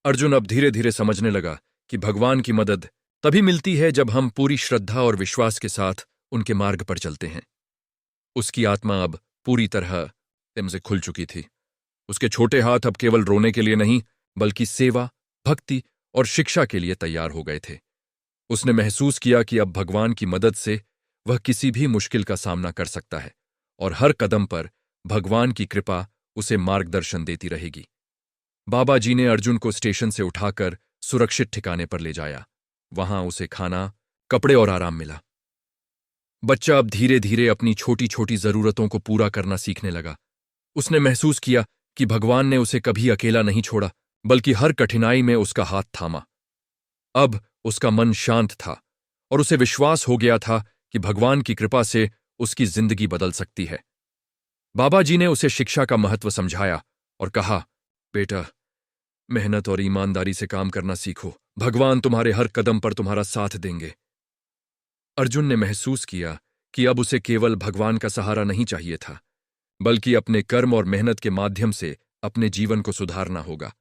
अर्जुन अब धीरे धीरे समझने लगा कि भगवान की मदद तभी मिलती है जब हम पूरी श्रद्धा और विश्वास के साथ उनके मार्ग पर चलते हैं। उसकी आत्मा अब पूरी तरह तिम से खुल चुकी थी। उसके छोटे हाथ अब केवल रोने के लिए नहीं, बल्कि सेवा, भक्ति और शिक्षा के लिए तैयार हो गए थे। उसने महसूस किया कि अब भगवान की मदद से वह किसी भी मुश्किल का सामना कर सकता है और हर कदम पर भगवान की कृपा उसे मार्गदर्शन देती रहेगी। बाबा जी ने अर्जुन को स्टेशन से उठाकर सुरक्षित ठिकाने पर ले जाया। वहां उसे खाना, कपड़े और आराम मिला। बच्चा अब धीरे धीरे अपनी छोटी छोटी जरूरतों को पूरा करना सीखने लगा। उसने महसूस किया कि भगवान ने उसे कभी अकेला नहीं छोड़ा, बल्कि हर कठिनाई में उसका हाथ थामा। अब उसका मन शांत था और उसे विश्वास हो गया था कि भगवान की कृपा से उसकी जिंदगी बदल सकती है। बाबा जी ने उसे शिक्षा का महत्व समझाया और कहा, बेटा, मेहनत और ईमानदारी से काम करना सीखो। भगवान तुम्हारे हर कदम पर तुम्हारा साथ देंगे। अर्जुन ने महसूस किया कि अब उसे केवल भगवान का सहारा नहीं चाहिए था, बल्कि अपने कर्म और मेहनत के माध्यम से अपने जीवन को सुधारना होगा।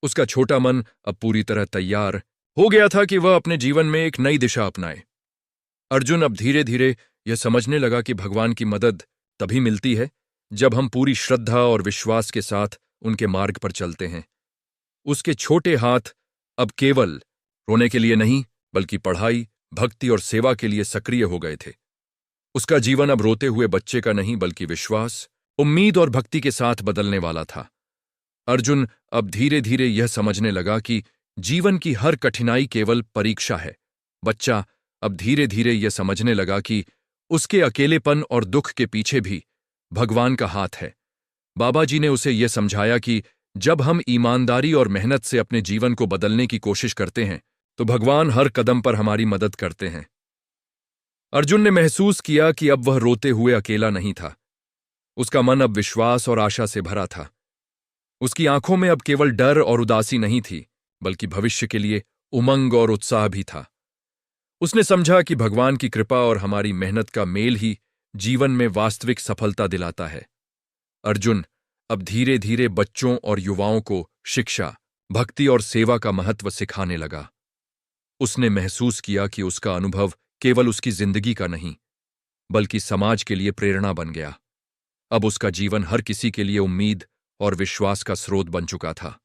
उसका छोटा मन अब पूरी तरह तैयार हो गया था कि वह अपने जीवन में एक नई दिशा अपनाए। अर्जुन अब धीरे धीरे यह समझने लगा कि भगवान की मदद तभी मिलती है जब हम पूरी श्रद्धा और विश्वास के साथ उनके मार्ग पर चलते हैं। उसके छोटे हाथ अब केवल रोने के लिए नहीं, बल्कि पढ़ाई, भक्ति और सेवा के लिए सक्रिय हो गए थे। उसका जीवन अब रोते हुए बच्चे का नहीं, बल्कि विश्वास, उम्मीद और भक्ति के साथ बदलने वाला था। अर्जुन अब धीरे धीरे यह समझने लगा कि जीवन की हर कठिनाई केवल परीक्षा है। बच्चा अब धीरे धीरे यह समझने लगा कि उसके अकेलेपन और दुख के पीछे भी भगवान का हाथ है। बाबा जी ने उसे यह समझाया कि जब हम ईमानदारी और मेहनत से अपने जीवन को बदलने की कोशिश करते हैं, तो भगवान हर कदम पर हमारी मदद करते हैं। अर्जुन ने महसूस किया कि अब वह रोते हुए अकेला नहीं था। उसका मन अब विश्वास और आशा से भरा था। उसकी आंखों में अब केवल डर और उदासी नहीं थी, बल्कि भविष्य के लिए उमंग और उत्साह भी था। उसने समझा कि भगवान की कृपा और हमारी मेहनत का मेल ही जीवन में वास्तविक सफलता दिलाता है। अर्जुन अब धीरे धीरे बच्चों और युवाओं को शिक्षा, भक्ति और सेवा का महत्व सिखाने लगा। उसने महसूस किया कि उसका अनुभव केवल उसकी जिंदगी का नहीं, बल्कि समाज के लिए प्रेरणा बन गया। अब उसका जीवन हर किसी के लिए उम्मीद और विश्वास का स्रोत बन चुका था।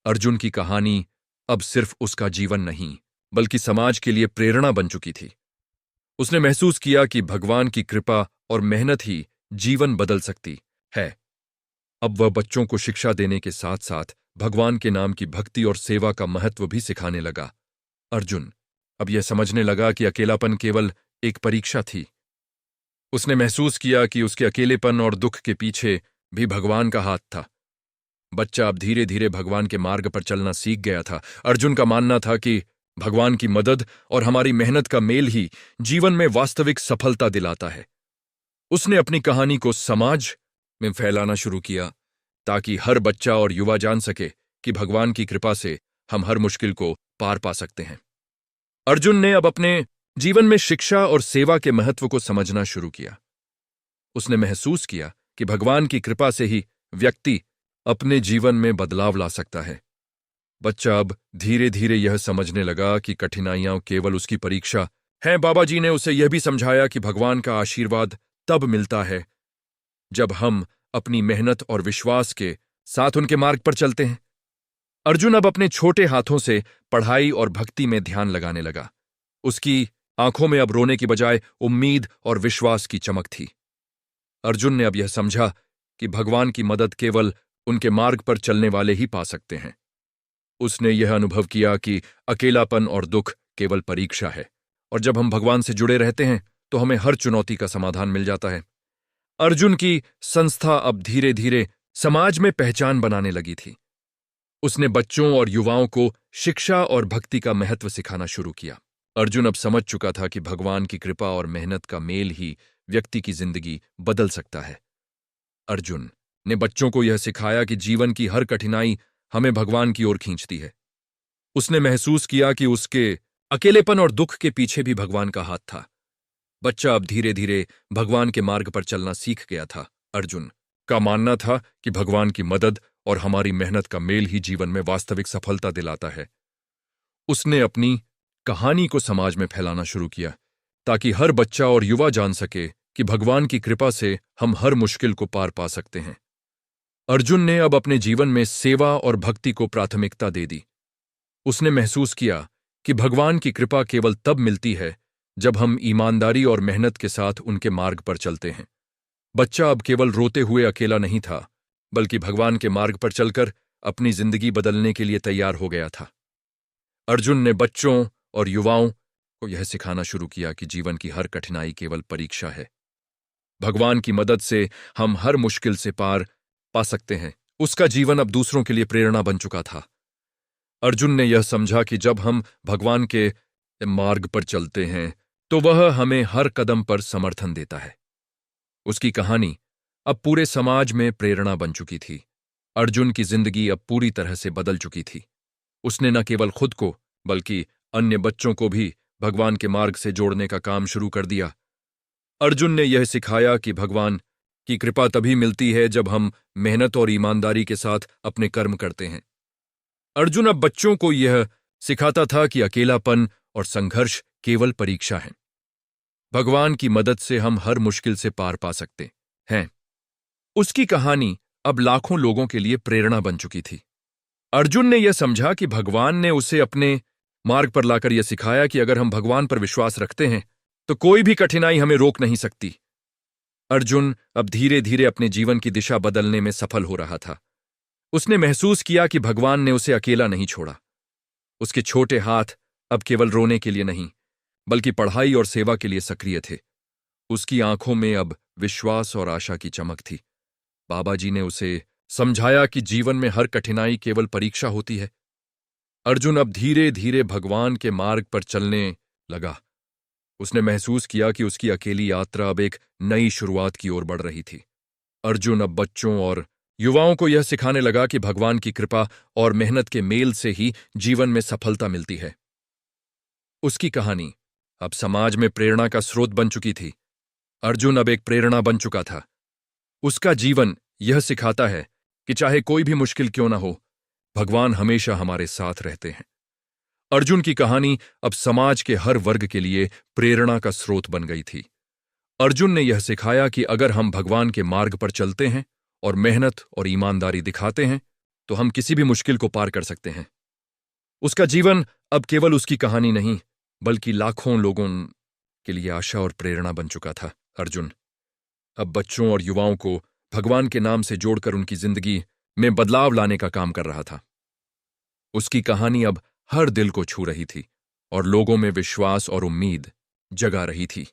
अर्जुन की कहानी अब सिर्फ उसका जीवन नहीं, बल्कि समाज के लिए प्रेरणा बन चुकी थी। उसने महसूस किया कि भगवान की कृपा और मेहनत ही जीवन बदल सकती है। अब वह बच्चों को शिक्षा देने के साथ साथ भगवान के नाम की भक्ति और सेवा का महत्व भी सिखाने लगा। अर्जुन अब यह समझने लगा कि अकेलापन केवल एक परीक्षा थी। उसने महसूस किया कि उसके अकेलेपन और दुख के पीछे भी भगवान का हाथ था। बच्चा अब धीरे धीरे भगवान के मार्ग पर चलना सीख गया था। अर्जुन का मानना था कि भगवान की मदद और हमारी मेहनत का मेल ही जीवन में वास्तविक सफलता दिलाता है। उसने अपनी कहानी को समाज में फैलाना शुरू किया, ताकि हर बच्चा और युवा जान सके कि भगवान की कृपा से हम हर मुश्किल को पार पा सकते हैं। अर्जुन ने अब अपने जीवन में शिक्षा और सेवा के महत्व को समझना शुरू किया। उसने महसूस किया कि भगवान की कृपा से ही व्यक्ति अपने जीवन में बदलाव ला सकता है। बच्चा अब धीरे धीरे यह समझने लगा कि कठिनाइयां केवल उसकी परीक्षा हैं। बाबा जी ने उसे यह भी समझाया कि भगवान का आशीर्वाद तब मिलता है जब हम अपनी मेहनत और विश्वास के साथ उनके मार्ग पर चलते हैं। अर्जुन अब अपने छोटे हाथों से पढ़ाई और भक्ति में ध्यान लगाने लगा। उसकी आंखों में अब रोने की बजाय उम्मीद और विश्वास की चमक थी। अर्जुन ने अब यह समझा कि भगवान की मदद केवल उनके मार्ग पर चलने वाले ही पा सकते हैं। उसने यह अनुभव किया कि अकेलापन और दुख केवल परीक्षा है, और जब हम भगवान से जुड़े रहते हैं तो हमें हर चुनौती का समाधान मिल जाता है। अर्जुन की संस्था अब धीरे धीरे समाज में पहचान बनाने लगी थी। उसने बच्चों और युवाओं को शिक्षा और भक्ति का महत्व सिखाना शुरू किया। अर्जुन अब समझ चुका था कि भगवान की कृपा और मेहनत का मेल ही व्यक्ति की जिंदगी बदल सकता है। अर्जुन ने बच्चों को यह सिखाया कि जीवन की हर कठिनाई हमें भगवान की ओर खींचती है। उसने महसूस किया कि उसके अकेलेपन और दुख के पीछे भी भगवान का हाथ था। बच्चा अब धीरे धीरे भगवान के मार्ग पर चलना सीख गया था। अर्जुन का मानना था कि भगवान की मदद और हमारी मेहनत का मेल ही जीवन में वास्तविक सफलता दिलाता है। उसने अपनी कहानी को समाज में फैलाना शुरू किया ताकि हर बच्चा और युवा जान सके कि भगवान की कृपा से हम हर मुश्किल को पार पा सकते हैं। अर्जुन ने अब अपने जीवन में सेवा और भक्ति को प्राथमिकता दे दी। उसने महसूस किया कि भगवान की कृपा केवल तब मिलती है जब हम ईमानदारी और मेहनत के साथ उनके मार्ग पर चलते हैं। बच्चा अब केवल रोते हुए अकेला नहीं था, बल्कि भगवान के मार्ग पर चलकर अपनी जिंदगी बदलने के लिए तैयार हो गया था। अर्जुन ने बच्चों और युवाओं को यह सिखाना शुरू किया कि जीवन की हर कठिनाई केवल परीक्षा है। भगवान की मदद से हम हर मुश्किल से पार पा सकते हैं। उसका जीवन अब दूसरों के लिए प्रेरणा बन चुका था। अर्जुन ने यह समझा कि जब हम भगवान के मार्ग पर चलते हैं तो वह हमें हर कदम पर समर्थन देता है। उसकी कहानी अब पूरे समाज में प्रेरणा बन चुकी थी। अर्जुन की जिंदगी अब पूरी तरह से बदल चुकी थी। उसने न केवल खुद को बल्कि अन्य बच्चों को भी भगवान के मार्ग से जोड़ने का काम शुरू कर दिया। अर्जुन ने यह सिखाया कि भगवान की कृपा तभी मिलती है जब हम मेहनत और ईमानदारी के साथ अपने कर्म करते हैं। अर्जुन अब बच्चों को यह सिखाता था कि अकेलापन और संघर्ष केवल परीक्षा है। भगवान की मदद से हम हर मुश्किल से पार पा सकते हैं। उसकी कहानी अब लाखों लोगों के लिए प्रेरणा बन चुकी थी। अर्जुन ने यह समझा कि भगवान ने उसे अपने मार्ग पर लाकर यह सिखाया कि अगर हम भगवान पर विश्वास रखते हैं तो कोई भी कठिनाई हमें रोक नहीं सकती। अर्जुन अब धीरे धीरे अपने जीवन की दिशा बदलने में सफल हो रहा था। उसने महसूस किया कि भगवान ने उसे अकेला नहीं छोड़ा। उसके छोटे हाथ अब केवल रोने के लिए नहीं, बल्कि पढ़ाई और सेवा के लिए सक्रिय थे। उसकी आंखों में अब विश्वास और आशा की चमक थी। बाबा जी ने उसे समझाया कि जीवन में हर कठिनाई केवल परीक्षा होती है। अर्जुन अब धीरे धीरे भगवान के मार्ग पर चलने लगा। उसने महसूस किया कि उसकी अकेली यात्रा अब एक नई शुरुआत की ओर बढ़ रही थी। अर्जुन अब बच्चों और युवाओं को यह सिखाने लगा कि भगवान की कृपा और मेहनत के मेल से ही जीवन में सफलता मिलती है। उसकी कहानी अब समाज में प्रेरणा का स्रोत बन चुकी थी। अर्जुन अब एक प्रेरणा बन चुका था। उसका जीवन यह सिखाता है कि चाहे कोई भी मुश्किल क्यों ना हो, भगवान हमेशा हमारे साथ रहते हैं। अर्जुन की कहानी अब समाज के हर वर्ग के लिए प्रेरणा का स्रोत बन गई थी। अर्जुन ने यह सिखाया कि अगर हम भगवान के मार्ग पर चलते हैं और मेहनत और ईमानदारी दिखाते हैं तो हम किसी भी मुश्किल को पार कर सकते हैं। उसका जीवन अब केवल उसकी कहानी नहीं, बल्कि लाखों लोगों के लिए आशा और प्रेरणा बन चुका था। अर्जुन अब बच्चों और युवाओं को भगवान के नाम से जोड़कर उनकी जिंदगी में बदलाव लाने का काम कर रहा था। उसकी कहानी अब हर दिल को छू रही थी और लोगों में विश्वास और उम्मीद जगा रही थी।